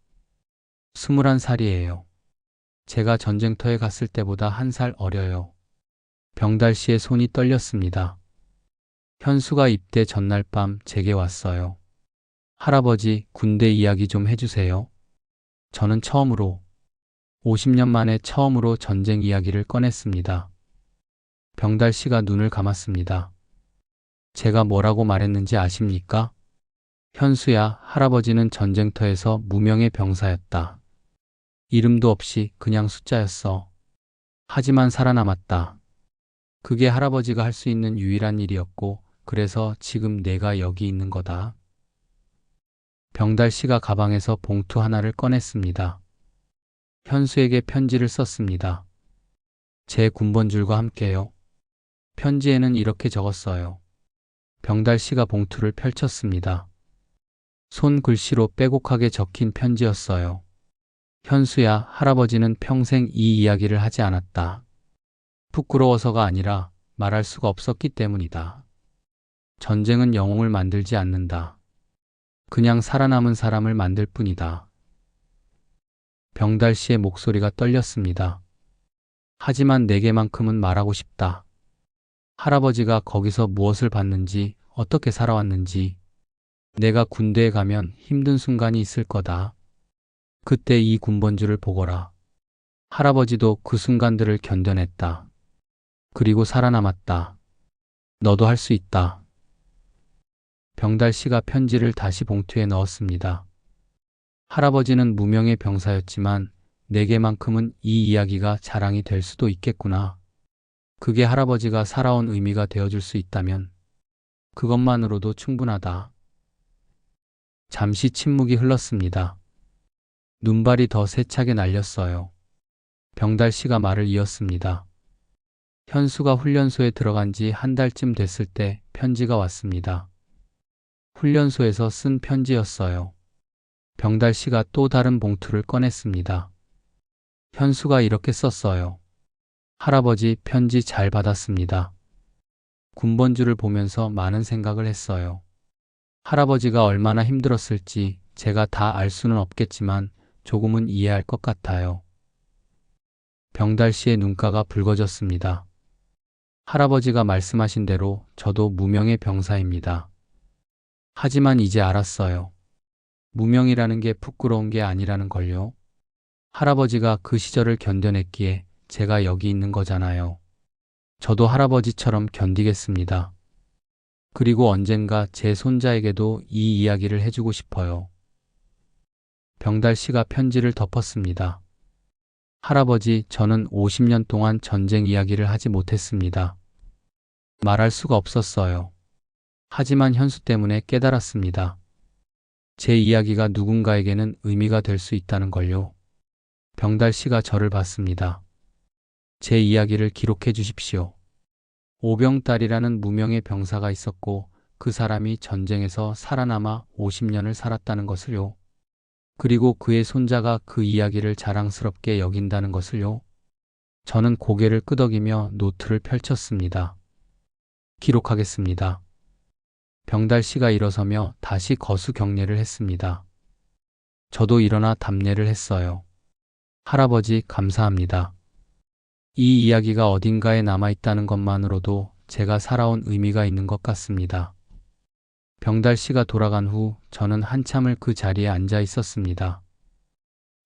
21살이에요. 제가 전쟁터에 갔을 때보다 1살 어려요. 병달 씨의 손이 떨렸습니다. 현수가 입대 전날 밤 제게 왔어요. 할아버지, 군대 이야기 좀 해주세요. 저는 50년 만에 처음으로 전쟁 이야기를 꺼냈습니다. 병달 씨가 눈을 감았습니다. 제가 뭐라고 말했는지 아십니까? 현수야, 할아버지는 전쟁터에서 무명의 병사였다. 이름도 없이 그냥 숫자였어. 하지만 살아남았다. 그게 할아버지가 할 수 있는 유일한 일이었고, 그래서 지금 내가 여기 있는 거다. 병달 씨가 가방에서 봉투 하나를 꺼냈습니다. 현수에게 편지를 썼습니다. 제 군번줄과 함께요. 편지에는 이렇게 적었어요. 병달 씨가 봉투를 펼쳤습니다. 손글씨로 빼곡하게 적힌 편지였어요. 현수야, 할아버지는 평생 이 이야기를 하지 않았다. 부끄러워서가 아니라 말할 수가 없었기 때문이다. 전쟁은 영웅을 만들지 않는다. 그냥 살아남은 사람을 만들 뿐이다. 병달 씨의 목소리가 떨렸습니다. 하지만 내게만큼은 말하고 싶다. 할아버지가 거기서 무엇을 봤는지, 어떻게 살아왔는지, 내가 군대에 가면 힘든 순간이 있을 거다. 그때 이 군번줄을 보거라. 할아버지도 그 순간들을 견뎌냈다. 그리고 살아남았다. 너도 할 수 있다. 병달 씨가 편지를 다시 봉투에 넣었습니다. 할아버지는 무명의 병사였지만 내게만큼은 이 이야기가 자랑이 될 수도 있겠구나. 그게 할아버지가 살아온 의미가 되어줄 수 있다면 그것만으로도 충분하다. 잠시 침묵이 흘렀습니다. 눈발이 더 세차게 날렸어요. 병달 씨가 말을 이었습니다. 현수가 훈련소에 들어간 지 1달쯤 됐을 때 편지가 왔습니다. 훈련소에서 쓴 편지였어요. 병달 씨가 또 다른 봉투를 꺼냈습니다. 현수가 이렇게 썼어요. 할아버지, 편지 잘 받았습니다. 군번줄을 보면서 많은 생각을 했어요. 할아버지가 얼마나 힘들었을지 제가 다 알 수는 없겠지만 조금은 이해할 것 같아요. 병달 씨의 눈가가 붉어졌습니다. 할아버지가 말씀하신 대로 저도 무명의 병사입니다. 하지만 이제 알았어요. 무명이라는 게 부끄러운 게 아니라는 걸요. 할아버지가 그 시절을 견뎌냈기에 제가 여기 있는 거잖아요. 저도 할아버지처럼 견디겠습니다. 그리고 언젠가 제 손자에게도 이 이야기를 해주고 싶어요. 병달 씨가 편지를 덮었습니다. 할아버지, 저는 50년 동안 전쟁 이야기를 하지 못했습니다. 말할 수가 없었어요. 하지만 현수 때문에 깨달았습니다. 제 이야기가 누군가에게는 의미가 될 수 있다는 걸요. 병달 씨가 저를 봤습니다. 제 이야기를 기록해 주십시오. 오병달이라는 무명의 병사가 있었고 그 사람이 전쟁에서 살아남아 50년을 살았다는 것을요. 그리고 그의 손자가 그 이야기를 자랑스럽게 여긴다는 것을요. 저는 고개를 끄덕이며 노트를 펼쳤습니다. 기록하겠습니다. 병달 씨가 일어서며 다시 거수 경례를 했습니다. 저도 일어나 답례를 했어요. 할아버지, 감사합니다. 이 이야기가 어딘가에 남아있다는 것만으로도 제가 살아온 의미가 있는 것 같습니다. 병달 씨가 돌아간 후 저는 한참을 그 자리에 앉아 있었습니다.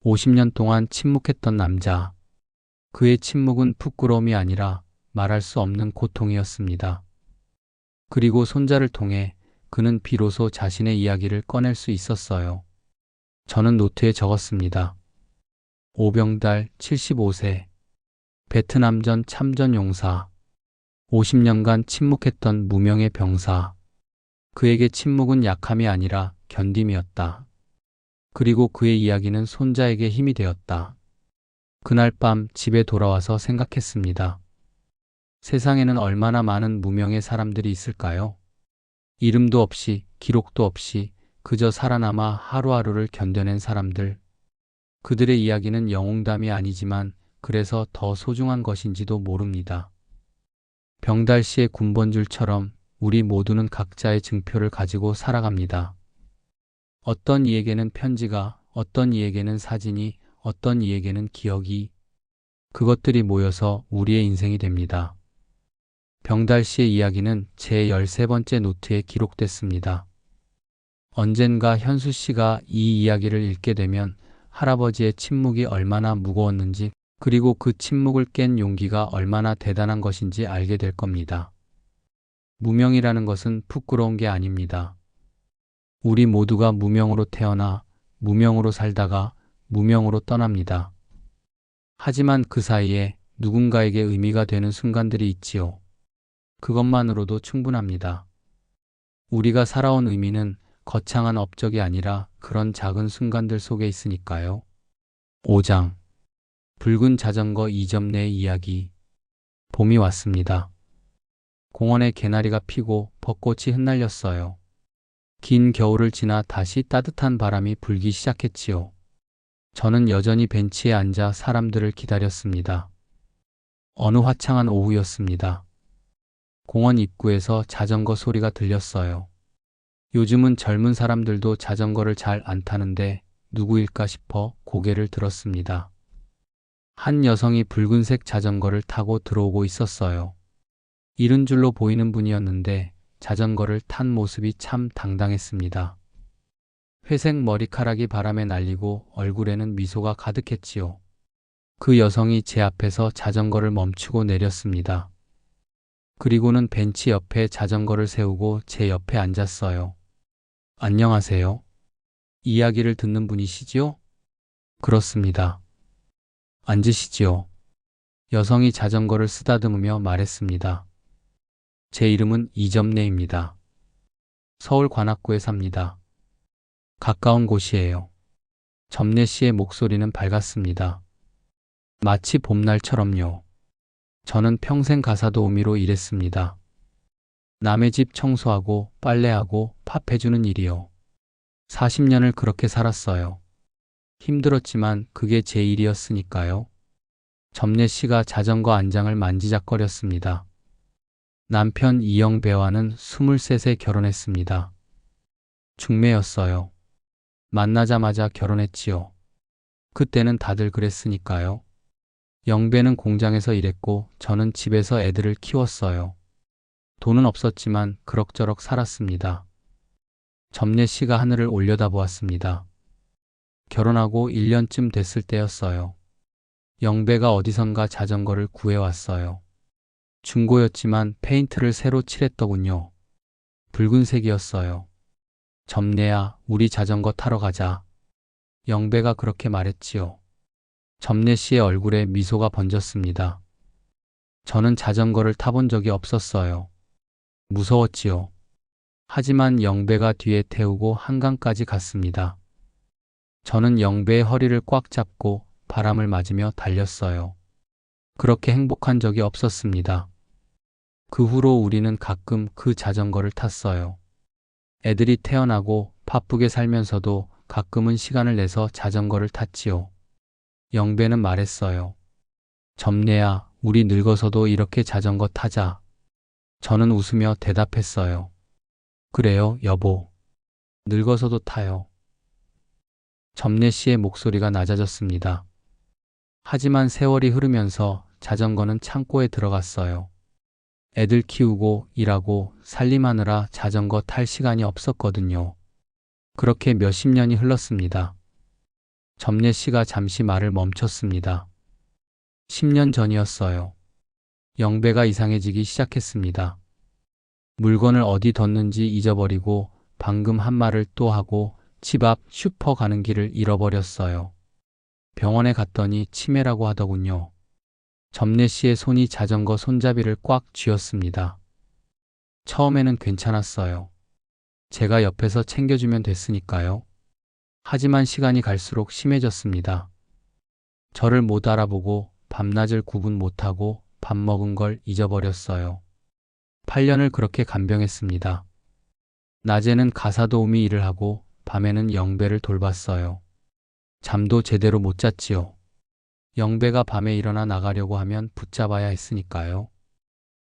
50년 동안 침묵했던 남자. 그의 침묵은 부끄러움이 아니라 말할 수 없는 고통이었습니다. 그리고 손자를 통해 그는 비로소 자신의 이야기를 꺼낼 수 있었어요. 저는 노트에 적었습니다. 오병달 75세. 베트남전 참전 용사. 50년간 침묵했던 무명의 병사. 그에게 침묵은 약함이 아니라 견딤이었다. 그리고 그의 이야기는 손자에게 힘이 되었다. 그날 밤 집에 돌아와서 생각했습니다. 세상에는 얼마나 많은 무명의 사람들이 있을까요? 이름도 없이, 기록도 없이 그저 살아남아 하루하루를 견뎌낸 사람들. 그들의 이야기는 영웅담이 아니지만 그래서 더 소중한 것인지도 모릅니다. 병달 씨의 군번줄처럼 우리 모두는 각자의 증표를 가지고 살아갑니다. 어떤 이에게는 편지가, 어떤 이에게는 사진이, 어떤 이에게는 기억이, 그것들이 모여서 우리의 인생이 됩니다. 병달 씨의 이야기는 제 13번째 노트에 기록됐습니다. 언젠가 현수 씨가 이 이야기를 읽게 되면 할아버지의 침묵이 얼마나 무거웠는지, 그리고 그 침묵을 깬 용기가 얼마나 대단한 것인지 알게 될 겁니다. 무명이라는 것은 부끄러운 게 아닙니다. 우리 모두가 무명으로 태어나 무명으로 살다가 무명으로 떠납니다. 하지만 그 사이에 누군가에게 의미가 되는 순간들이 있지요. 그것만으로도 충분합니다. 우리가 살아온 의미는 거창한 업적이 아니라 그런 작은 순간들 속에 있으니까요. 5장. 붉은 자전거 2점 내의 이야기. 봄이 왔습니다. 공원에 개나리가 피고 벚꽃이 흩날렸어요. 긴 겨울을 지나 다시 따뜻한 바람이 불기 시작했지요. 저는 여전히 벤치에 앉아 사람들을 기다렸습니다. 어느 화창한 오후였습니다. 공원 입구에서 자전거 소리가 들렸어요. 요즘은 젊은 사람들도 자전거를 잘 안 타는데 누구일까 싶어 고개를 들었습니다. 한 여성이 붉은색 자전거를 타고 들어오고 있었어요. 이른 줄로 보이는 분이었는데 자전거를 탄 모습이 참 당당했습니다. 회색 머리카락이 바람에 날리고 얼굴에는 미소가 가득했지요. 그 여성이 제 앞에서 자전거를 멈추고 내렸습니다. 그리고는 벤치 옆에 자전거를 세우고 제 옆에 앉았어요. 안녕하세요. 이야기를 듣는 분이시지요? 그렇습니다. 앉으시지요. 여성이 자전거를 쓰다듬으며 말했습니다. 제 이름은 이점래입니다. 서울 관악구에 삽니다. 가까운 곳이에요. 점래 씨의 목소리는 밝았습니다. 마치 봄날처럼요. 저는 평생 가사도우미로 일했습니다. 남의 집 청소하고 빨래하고 밥 해주는 일이요. 40년을 그렇게 살았어요. 힘들었지만 그게 제 일이었으니까요. 점례 씨가 자전거 안장을 만지작거렸습니다. 남편 이영배와는 23세 결혼했습니다. 중매였어요. 만나자마자 결혼했지요. 그때는 다들 그랬으니까요. 영배는 공장에서 일했고 저는 집에서 애들을 키웠어요. 돈은 없었지만 그럭저럭 살았습니다. 점례 씨가 하늘을 올려다보았습니다. 결혼하고 1년쯤 됐을 때였어요. 영배가 어디선가 자전거를 구해왔어요. 중고였지만 페인트를 새로 칠했더군요. 붉은색이었어요. 점례야, 우리 자전거 타러 가자. 영배가 그렇게 말했지요. 점례 씨의 얼굴에 미소가 번졌습니다. 저는 자전거를 타본 적이 없었어요. 무서웠지요. 하지만 영배가 뒤에 태우고 한강까지 갔습니다. 저는 영배의 허리를 꽉 잡고 바람을 맞으며 달렸어요. 그렇게 행복한 적이 없었습니다. 그 후로 우리는 가끔 그 자전거를 탔어요. 애들이 태어나고 바쁘게 살면서도 가끔은 시간을 내서 자전거를 탔지요. 영배는 말했어요. 점례야, 우리 늙어서도 이렇게 자전거 타자. 저는 웃으며 대답했어요. 그래요, 여보. 늙어서도 타요. 점례 씨의 목소리가 낮아졌습니다. 하지만 세월이 흐르면서 자전거는 창고에 들어갔어요. 애들 키우고 일하고 살림하느라 자전거 탈 시간이 없었거든요. 그렇게 몇십 년이 흘렀습니다. 점례 씨가 잠시 말을 멈췄습니다. 10년 전이었어요. 영배가 이상해지기 시작했습니다. 물건을 어디 뒀는지 잊어버리고 방금 한 말을 또 하고 집 앞 슈퍼 가는 길을 잃어버렸어요. 병원에 갔더니 치매라고 하더군요. 점례 씨의 손이 자전거 손잡이를 꽉 쥐었습니다. 처음에는 괜찮았어요. 제가 옆에서 챙겨주면 됐으니까요. 하지만 시간이 갈수록 심해졌습니다. 저를 못 알아보고 밤낮을 구분 못하고 밥 먹은 걸 잊어버렸어요. 8년을 그렇게 간병했습니다. 낮에는 가사도우미 일을 하고 밤에는 영배를 돌봤어요. 잠도 제대로 못 잤지요. 영배가 밤에 일어나 나가려고 하면 붙잡아야 했으니까요.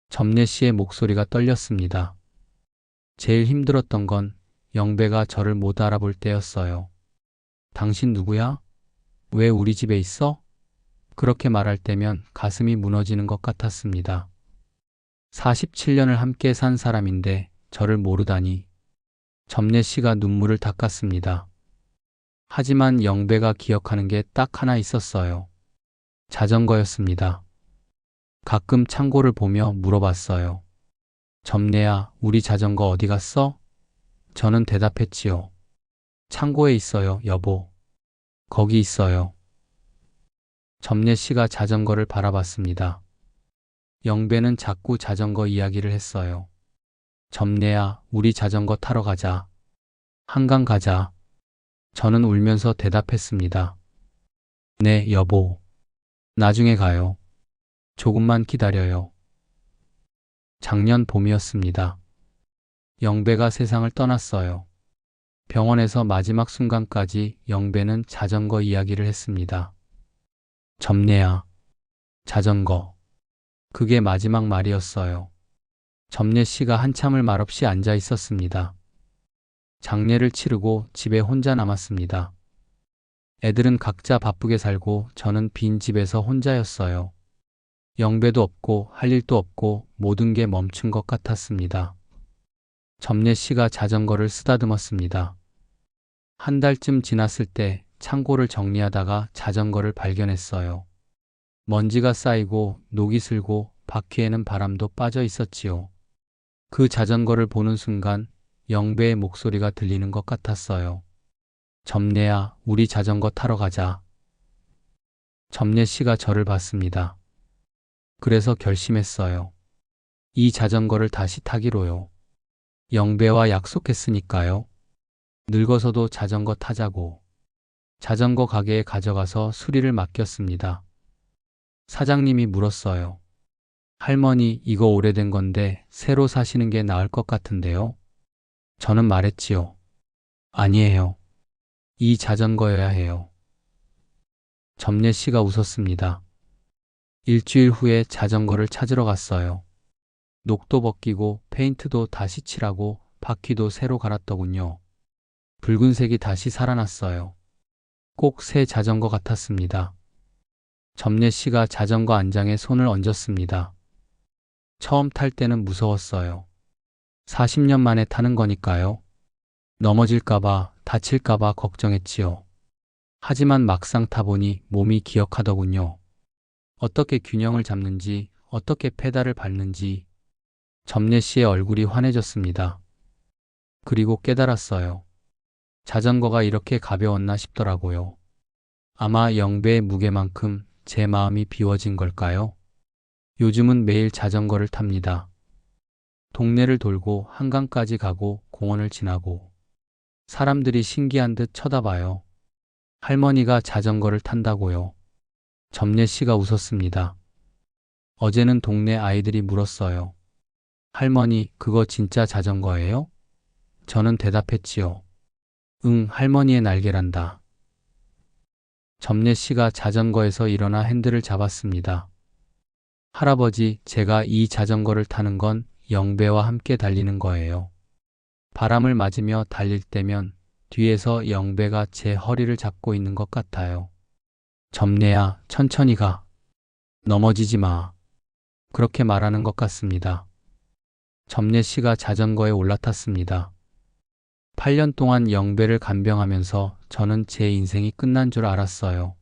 점례 씨의 목소리가 떨렸습니다. 제일 힘들었던 건 영배가 저를 못 알아볼 때였어요. 당신 누구야? 왜 우리 집에 있어? 그렇게 말할 때면 가슴이 무너지는 것 같았습니다. 47년을 함께 산 사람인데 저를 모르다니. 점례 씨가 눈물을 닦았습니다. 하지만 영배가 기억하는 게 딱 하나 있었어요. 자전거였습니다. 가끔 창고를 보며 물어봤어요. 점례야, 우리 자전거 어디 갔어? 저는 대답했지요. 창고에 있어요, 여보. 거기 있어요. 점례 씨가 자전거를 바라봤습니다. 영배는 자꾸 자전거 이야기를 했어요. 점례야, 우리 자전거 타러 가자. 한강 가자. 저는 울면서 대답했습니다. 네, 여보. 나중에 가요. 조금만 기다려요. 작년 봄이었습니다. 영배가 세상을 떠났어요. 병원에서 마지막 순간까지 영배는 자전거 이야기를 했습니다. 점례야, 자전거. 그게 마지막 말이었어요. 점례 씨가 한참을 말없이 앉아 있었습니다. 장례를 치르고 집에 혼자 남았습니다. 애들은 각자 바쁘게 살고 저는 빈 집에서 혼자였어요. 영배도 없고 할 일도 없고 모든 게 멈춘 것 같았습니다. 점례 씨가 자전거를 쓰다듬었습니다. 한 달쯤 지났을 때 창고를 정리하다가 자전거를 발견했어요. 먼지가 쌓이고 녹이 슬고 바퀴에는 바람도 빠져 있었지요. 그 자전거를 보는 순간 영배의 목소리가 들리는 것 같았어요. 점례야, 우리 자전거 타러 가자. 점례 씨가 저를 봤습니다. 그래서 결심했어요. 이 자전거를 다시 타기로요. 영배와 약속했으니까요. 늙어서도 자전거 타자고. 자전거 가게에 가져가서 수리를 맡겼습니다. 사장님이 물었어요. 할머니, 이거 오래된 건데 새로 사시는 게 나을 것 같은데요? 저는 말했지요. 아니에요. 이 자전거여야 해요. 점례 씨가 웃었습니다. 일주일 후에 자전거를 찾으러 갔어요. 녹도 벗기고 페인트도 다시 칠하고 바퀴도 새로 갈았더군요. 붉은색이 다시 살아났어요. 꼭 새 자전거 같았습니다. 점례 씨가 자전거 안장에 손을 얹었습니다. 처음 탈 때는 무서웠어요. 40년 만에 타는 거니까요. 넘어질까봐, 다칠까봐 걱정했지요. 하지만 막상 타보니 몸이 기억하더군요. 어떻게 균형을 잡는지, 어떻게 페달을 밟는지. 점례 씨의 얼굴이 환해졌습니다. 그리고 깨달았어요. 자전거가 이렇게 가벼웠나 싶더라고요. 아마 영배의 무게만큼 제 마음이 비워진 걸까요? 요즘은 매일 자전거를 탑니다. 동네를 돌고 한강까지 가고 공원을 지나고 사람들이 신기한 듯 쳐다봐요. 할머니가 자전거를 탄다고요. 점례 씨가 웃었습니다. 어제는 동네 아이들이 물었어요. 할머니, 그거 진짜 자전거예요? 저는 대답했지요. 응, 할머니의 날개란다. 점례 씨가 자전거에서 일어나 핸들을 잡았습니다. 할아버지, 제가 이 자전거를 타는 건 영배와 함께 달리는 거예요. 바람을 맞으며 달릴 때면 뒤에서 영배가 제 허리를 잡고 있는 것 같아요. 점례야, 천천히 가. 넘어지지 마. 그렇게 말하는 것 같습니다. 점례 씨가 자전거에 올라탔습니다. 8년 동안 영배를 간병하면서 저는 제 인생이 끝난 줄 알았어요.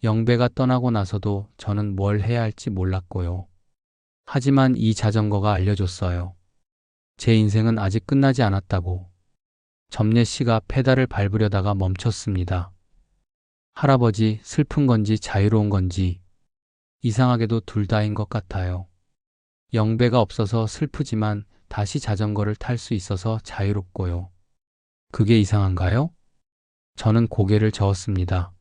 영배가 떠나고 나서도 저는 뭘 해야 할지 몰랐고요. 하지만 이 자전거가 알려줬어요. 제 인생은 아직 끝나지 않았다고. 점례 씨가 페달을 밟으려다가 멈췄습니다. 할아버지, 슬픈 건지 자유로운 건지 이상하게도 둘 다인 것 같아요. 영배가 없어서 슬프지만 다시 자전거를 탈 수 있어서 자유롭고요. 그게 이상한가요? 저는 고개를 저었습니다.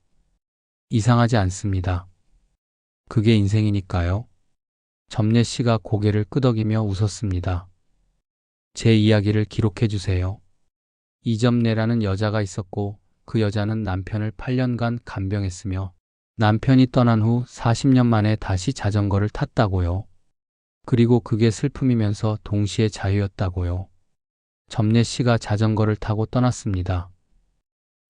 이상하지 않습니다. 그게 인생이니까요. 점례 씨가 고개를 끄덕이며 웃었습니다. 제 이야기를 기록해 주세요. 이점례라는 여자가 있었고 그 여자는 남편을 8년간 간병했으며 남편이 떠난 후 40년 만에 다시 자전거를 탔다고요. 그리고 그게 슬픔이면서 동시에 자유였다고요. 점례 씨가 자전거를 타고 떠났습니다.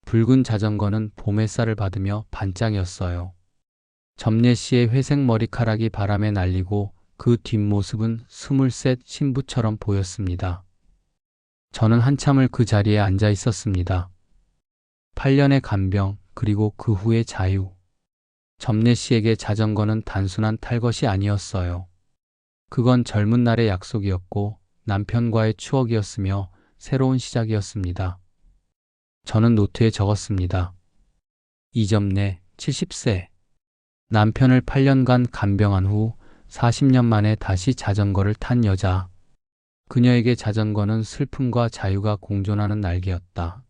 붉은 자전거는 봄 햇살을 받으며 반짝이었어요. 점례 씨의 회색 머리카락이 바람에 날리고 그 뒷모습은 23 신부처럼 보였습니다. 저는 한참을 그 자리에 앉아 있었습니다. 8년의 간병, 그리고 그 후의 자유. 점례 씨에게 자전거는 단순한 탈 것이 아니었어요. 그건 젊은 날의 약속이었고 남편과의 추억이었으며 새로운 시작이었습니다. 저는 노트에 적었습니다. 이점례 70세. 남편을 8년간 간병한 후 40년 만에 다시 자전거를 탄 여자. 그녀에게 자전거는 슬픔과 자유가 공존하는 날개였다.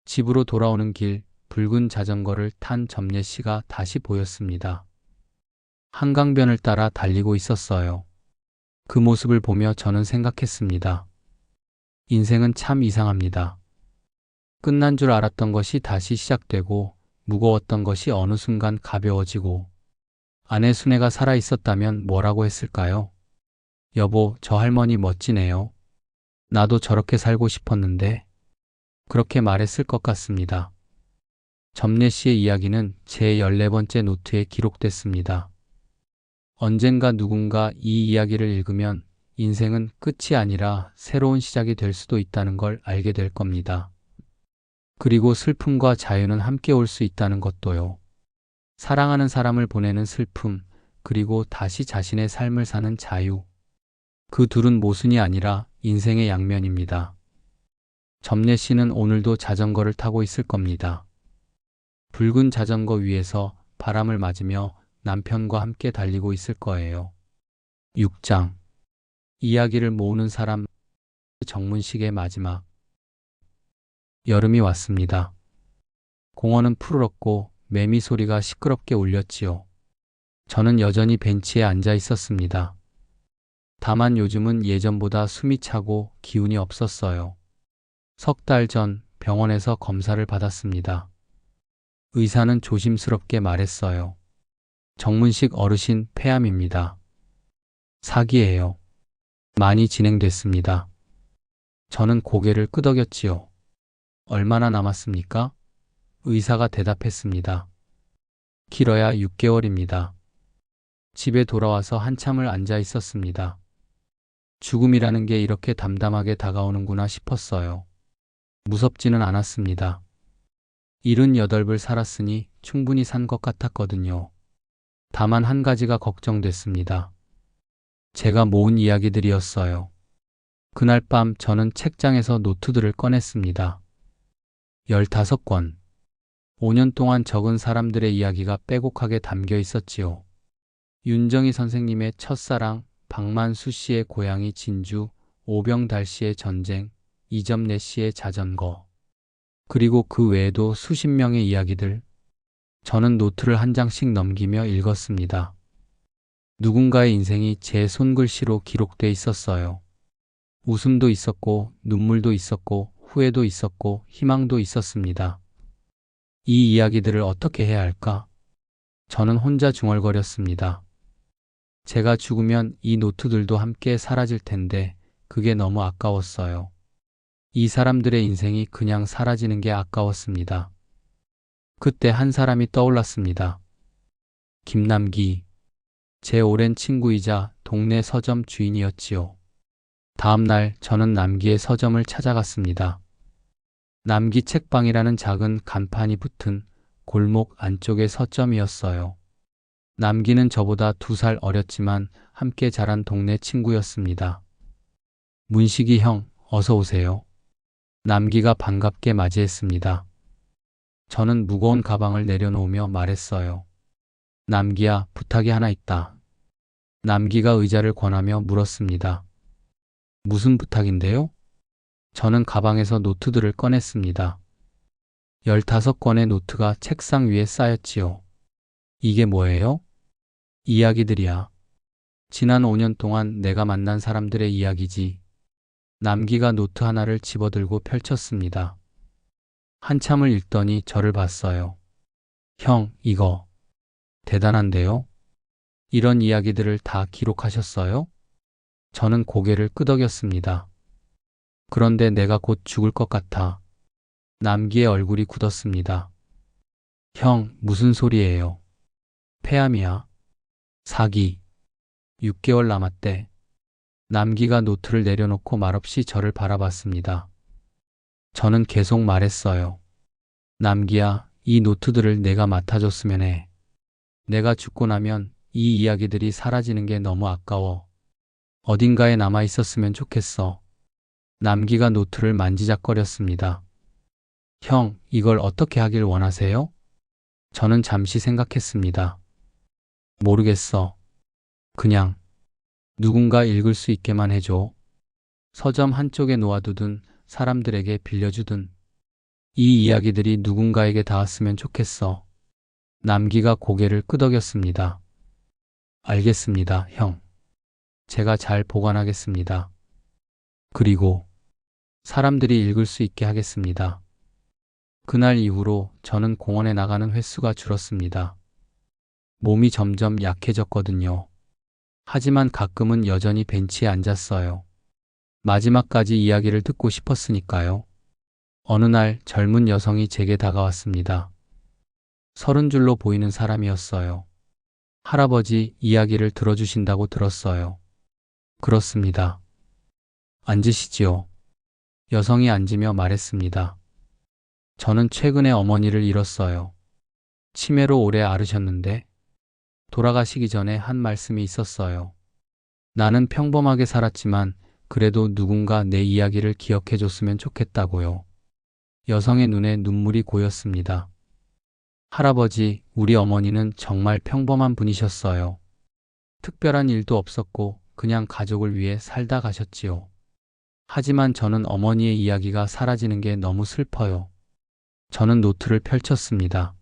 집으로 돌아오는 길, 붉은 자전거를 탄 점례 씨가 다시 보였습니다. 한강변을 따라 달리고 있었어요. 그 모습을 보며 저는 생각했습니다. 인생은 참 이상합니다. 끝난 줄 알았던 것이 다시 시작되고 무거웠던 것이 어느 순간 가벼워지고 아내 순애가 살아있었다면 뭐라고 했을까요? 여보, 저 할머니 멋지네요. 나도 저렇게 살고 싶었는데 그렇게 말했을 것 같습니다. 점례 씨의 이야기는 제 14번째 노트에 기록됐습니다. 언젠가 누군가 이 이야기를 읽으면 인생은 끝이 아니라 새로운 시작이 될 수도 있다는 걸 알게 될 겁니다. 그리고 슬픔과 자유는 함께 올 수 있다는 것도요. 사랑하는 사람을 보내는 슬픔, 그리고 다시 자신의 삶을 사는 자유. 그 둘은 모순이 아니라 인생의 양면입니다. 점례 씨는 오늘도 자전거를 타고 있을 겁니다. 붉은 자전거 위에서 바람을 맞으며 남편과 함께 달리고 있을 거예요. 6장. 이야기를 모으는 사람. 정문식의 마지막. 여름이 왔습니다. 공원은 푸르렀고 매미 소리가 시끄럽게 울렸지요. 저는 여전히 벤치에 앉아 있었습니다. 다만 요즘은 예전보다 숨이 차고 기운이 없었어요. 3달 전 병원에서 검사를 받았습니다. 의사는 조심스럽게 말했어요. 정문식 어르신 폐암입니다. 사기예요. 많이 진행됐습니다. 저는 고개를 끄덕였지요. 얼마나 남았습니까? 의사가 대답했습니다. 길어야 6개월입니다. 집에 돌아와서 한참을 앉아 있었습니다. 죽음이라는 게 이렇게 담담하게 다가오는구나 싶었어요. 무섭지는 않았습니다. 78을 살았으니 충분히 산 것 같았거든요. 다만 한 가지가 걱정됐습니다. 제가 모은 이야기들이었어요. 그날 밤 저는 책장에서 노트들을 꺼냈습니다. 15권. 5년 동안 적은 사람들의 이야기가 빼곡하게 담겨 있었지요. 윤정희 선생님의 첫사랑, 박만수 씨의 고향이 진주, 오병달 씨의 전쟁, 이점례 씨의 자전거. 그리고 그 외에도 수십 명의 이야기들. 저는 노트를 한 장씩 넘기며 읽었습니다. 누군가의 인생이 제 손글씨로 기록돼 있었어요. 웃음도 있었고, 눈물도 있었고, 후회도 있었고, 희망도 있었습니다. 이 이야기들을 어떻게 해야 할까? 저는 혼자 중얼거렸습니다. 제가 죽으면 이 노트들도 함께 사라질 텐데 그게 너무 아까웠어요. 이 사람들의 인생이 그냥 사라지는 게 아까웠습니다. 그때 한 사람이 떠올랐습니다. 김남기. 제 오랜 친구이자 동네 서점 주인이었지요. 다음 날 저는 남기의 서점을 찾아갔습니다. 남기 책방이라는 작은 간판이 붙은 골목 안쪽의 서점이었어요. 남기는 저보다 2살 어렸지만 함께 자란 동네 친구였습니다. 문식이 형, 어서 오세요. 남기가 반갑게 맞이했습니다. 저는 무거운 가방을 내려놓으며 말했어요. 남기야, 부탁이 하나 있다. 남기가 의자를 권하며 물었습니다. 무슨 부탁인데요? 저는 가방에서 노트들을 꺼냈습니다. 15권의 노트가 책상 위에 쌓였지요. 이게 뭐예요? 이야기들이야. 지난 5년 동안 내가 만난 사람들의 이야기지. 남기가 노트 하나를 집어들고 펼쳤습니다. 한참을 읽더니 저를 봤어요. 형, 이거 대단한데요? 이런 이야기들을 다 기록하셨어요? 저는 고개를 끄덕였습니다. 그런데 내가 곧 죽을 것 같아. 남기의 얼굴이 굳었습니다. 형, 무슨 소리예요? 폐암이야. 사기. 6개월 남았대. 남기가 노트를 내려놓고 말없이 저를 바라봤습니다. 저는 계속 말했어요. 남기야, 이 노트들을 내가 맡아줬으면 해. 내가 죽고 나면 이 이야기들이 사라지는 게 너무 아까워. 어딘가에 남아 있었으면 좋겠어. 남기가 노트를 만지작거렸습니다. 형, 이걸 어떻게 하길 원하세요? 저는 잠시 생각했습니다. 모르겠어. 그냥 누군가 읽을 수 있게만 해줘. 서점 한쪽에 놓아두든 사람들에게 빌려주든 이 이야기들이 누군가에게 닿았으면 좋겠어. 남기가 고개를 끄덕였습니다. 알겠습니다, 형. 제가 잘 보관하겠습니다. 그리고 사람들이 읽을 수 있게 하겠습니다. 그날 이후로 저는 공원에 나가는 횟수가 줄었습니다. 몸이 점점 약해졌거든요. 하지만 가끔은 여전히 벤치에 앉았어요. 마지막까지 이야기를 듣고 싶었으니까요. 어느 날 젊은 여성이 제게 다가왔습니다. 30줄로 보이는 사람이었어요. 할아버지 이야기를 들어주신다고 들었어요. 그렇습니다. 앉으시지요. 여성이 앉으며 말했습니다. 저는 최근에 어머니를 잃었어요. 치매로 오래 앓으셨는데 돌아가시기 전에 한 말씀이 있었어요. 나는 평범하게 살았지만 그래도 누군가 내 이야기를 기억해 줬으면 좋겠다고요. 여성의 눈에 눈물이 고였습니다. 할아버지, 우리 어머니는 정말 평범한 분이셨어요. 특별한 일도 없었고 그냥 가족을 위해 살다 가셨지요. 하지만 저는 어머니의 이야기가 사라지는 게 너무 슬퍼요. 저는 노트를 펼쳤습니다.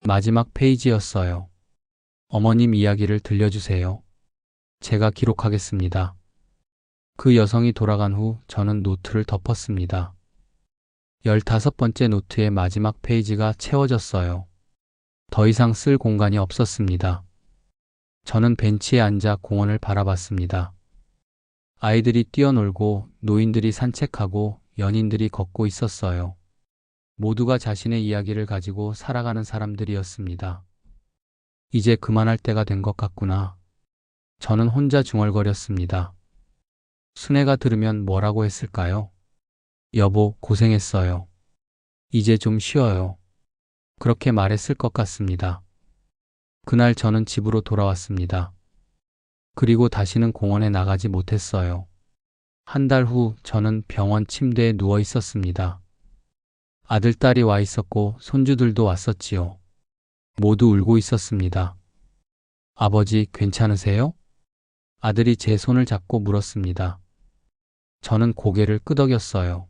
마지막 페이지였어요. 어머님 이야기를 들려주세요. 제가 기록하겠습니다. 그 여성이 돌아간 후 저는 노트를 덮었습니다. 15번째 노트의 마지막 페이지가 채워졌어요. 더 이상 쓸 공간이 없었습니다. 저는 벤치에 앉아 공원을 바라봤습니다. 아이들이 뛰어놀고 노인들이 산책하고 연인들이 걷고 있었어요. 모두가 자신의 이야기를 가지고 살아가는 사람들이었습니다. 이제 그만할 때가 된 것 같구나. 저는 혼자 중얼거렸습니다. 순애가 들으면 뭐라고 했을까요? 여보, 고생했어요. 이제 좀 쉬어요. 그렇게 말했을 것 같습니다. 그날 저는 집으로 돌아왔습니다. 그리고 다시는 공원에 나가지 못했어요. 한 달 후 저는 병원 침대에 누워 있었습니다. 아들, 딸이 와 있었고 손주들도 왔었지요. 모두 울고 있었습니다. 아버지, 괜찮으세요? 아들이 제 손을 잡고 물었습니다. 저는 고개를 끄덕였어요.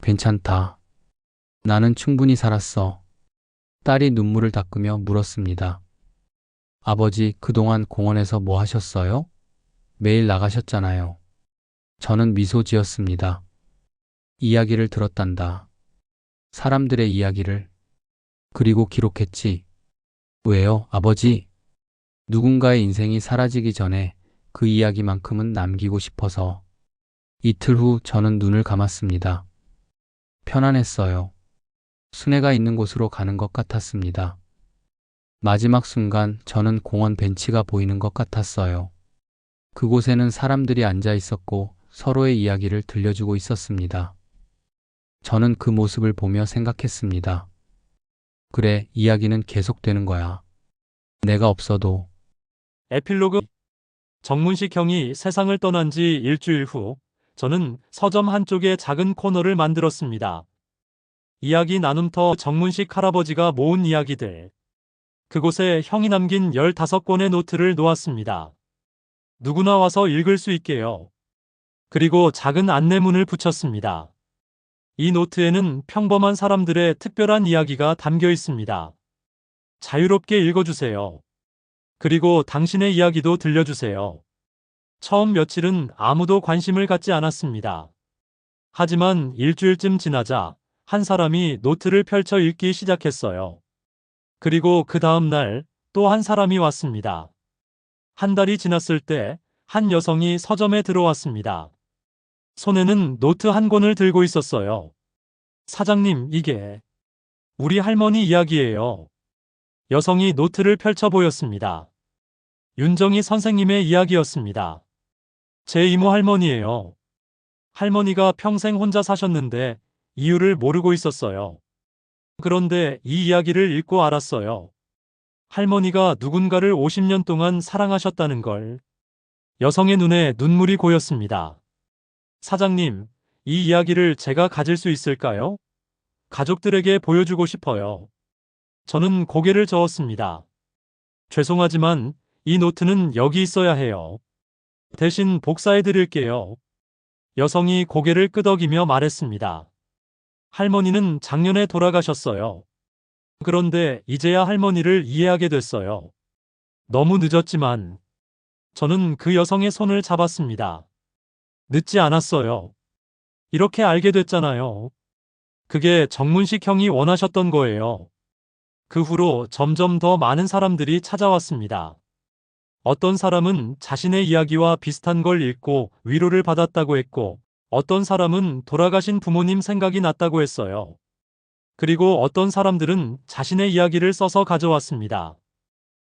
괜찮다. 나는 충분히 살았어. 딸이 눈물을 닦으며 물었습니다. 아버지, 그동안 공원에서 뭐 하셨어요? 매일 나가셨잖아요. 저는 미소 지었습니다. 이야기를 들었단다. 사람들의 이야기를. 그리고 기록했지. 왜요, 아버지? 누군가의 인생이 사라지기 전에 그 이야기만큼은 남기고 싶어서. 이틀 후 저는 눈을 감았습니다. 편안했어요. 순애가 있는 곳으로 가는 것 같았습니다. 마지막 순간 저는 공원 벤치가 보이는 것 같았어요. 그곳에는 사람들이 앉아 있었고 서로의 이야기를 들려주고 있었습니다. 저는 그 모습을 보며 생각했습니다. 그래, 이야기는 계속되는 거야. 내가 없어도. 에필로그. 정문식 형이 세상을 떠난 지 일주일 후, 저는 서점 한쪽에 작은 코너를 만들었습니다. 이야기 나눔터 정문식 할아버지가 모은 이야기들. 그곳에 형이 남긴 15권의 노트를 놓았습니다. 누구나 와서 읽을 수 있게요. 그리고 작은 안내문을 붙였습니다. 이 노트에는 평범한 사람들의 특별한 이야기가 담겨 있습니다. 자유롭게 읽어주세요. 그리고 당신의 이야기도 들려주세요. 처음 며칠은 아무도 관심을 갖지 않았습니다. 하지만 일주일쯤 지나자 한 사람이 노트를 펼쳐 읽기 시작했어요. 그리고 그 다음 날 또 한 사람이 왔습니다. 한 달이 지났을 때 한 여성이 서점에 들어왔습니다. 손에는 노트 한 권을 들고 있었어요. 사장님, 이게 우리 할머니 이야기예요. 여성이 노트를 펼쳐 보였습니다. 윤정희 선생님의 이야기였습니다. 제 이모 할머니예요. 할머니가 평생 혼자 사셨는데 이유를 모르고 있었어요. 그런데 이 이야기를 읽고 알았어요. 할머니가 누군가를 50년 동안 사랑하셨다는 걸. 여성의 눈에 눈물이 고였습니다. 사장님, 이 이야기를 제가 가질 수 있을까요? 가족들에게 보여주고 싶어요. 저는 고개를 저었습니다. 죄송하지만 이 노트는 여기 있어야 해요. 대신 복사해 드릴게요. 여성이 고개를 끄덕이며 말했습니다. 할머니는 작년에 돌아가셨어요. 그런데 이제야 할머니를 이해하게 됐어요. 너무 늦었지만 저는 그 여성의 손을 잡았습니다. 늦지 않았어요. 이렇게 알게 됐잖아요. 그게 정문식 형이 원하셨던 거예요. 그 후로 점점 더 많은 사람들이 찾아왔습니다. 어떤 사람은 자신의 이야기와 비슷한 걸 읽고 위로를 받았다고 했고, 어떤 사람은 돌아가신 부모님 생각이 났다고 했어요. 그리고 어떤 사람들은 자신의 이야기를 써서 가져왔습니다.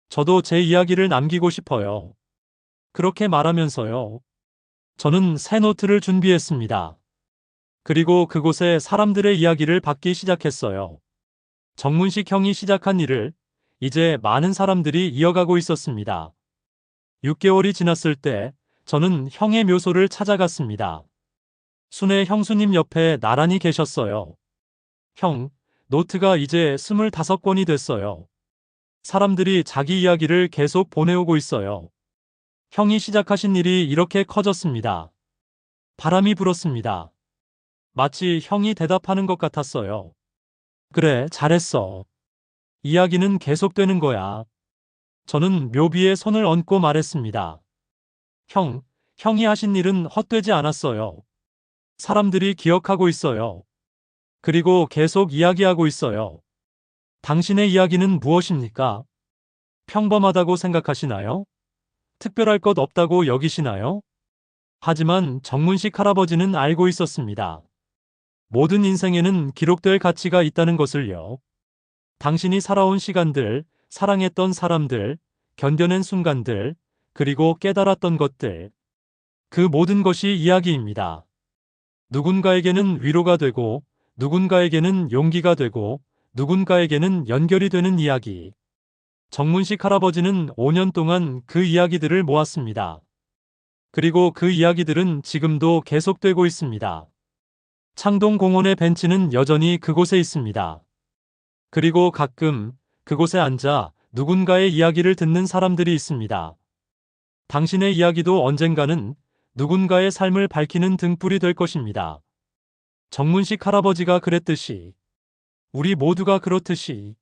저도 제 이야기를 남기고 싶어요. 그렇게 말하면서요. 저는 새 노트를 준비했습니다. 그리고 그곳에 사람들의 이야기를 받기 시작했어요. 정문식 형이 시작한 일을 이제 많은 사람들이 이어가고 있었습니다. 6개월이 지났을 때 저는 형의 묘소를 찾아갔습니다. 순애 형수님 옆에 나란히 계셨어요. 형, 노트가 이제 25권이 됐어요. 사람들이 자기 이야기를 계속 보내오고 있어요. 형이 시작하신 일이 이렇게 커졌습니다. 바람이 불었습니다. 마치 형이 대답하는 것 같았어요. 그래, 잘했어. 이야기는 계속되는 거야. 저는 묘비에 손을 얹고 말했습니다. 형이 하신 일은 헛되지 않았어요. 사람들이 기억하고 있어요. 그리고 계속 이야기하고 있어요. 당신의 이야기는 무엇입니까? 평범하다고 생각하시나요? 특별할 것 없다고 여기시나요? 하지만 정문식 할아버지는 알고 있었습니다. 모든 인생에는 기록될 가치가 있다는 것을요. 당신이 살아온 시간들, 사랑했던 사람들, 견뎌낸 순간들, 그리고 깨달았던 것들. 그 모든 것이 이야기입니다. 누군가에게는 위로가 되고, 누군가에게는 용기가 되고, 누군가에게는 연결이 되는 이야기. 정문식 할아버지는 5년 동안 그 이야기들을 모았습니다. 그리고 그 이야기들은 지금도 계속되고 있습니다. 창동공원의 벤치는 여전히 그곳에 있습니다. 그리고 가끔 그곳에 앉아 누군가의 이야기를 듣는 사람들이 있습니다. 당신의 이야기도 언젠가는 누군가의 삶을 밝히는 등불이 될 것입니다. 정문식 할아버지가 그랬듯이, 우리 모두가 그렇듯이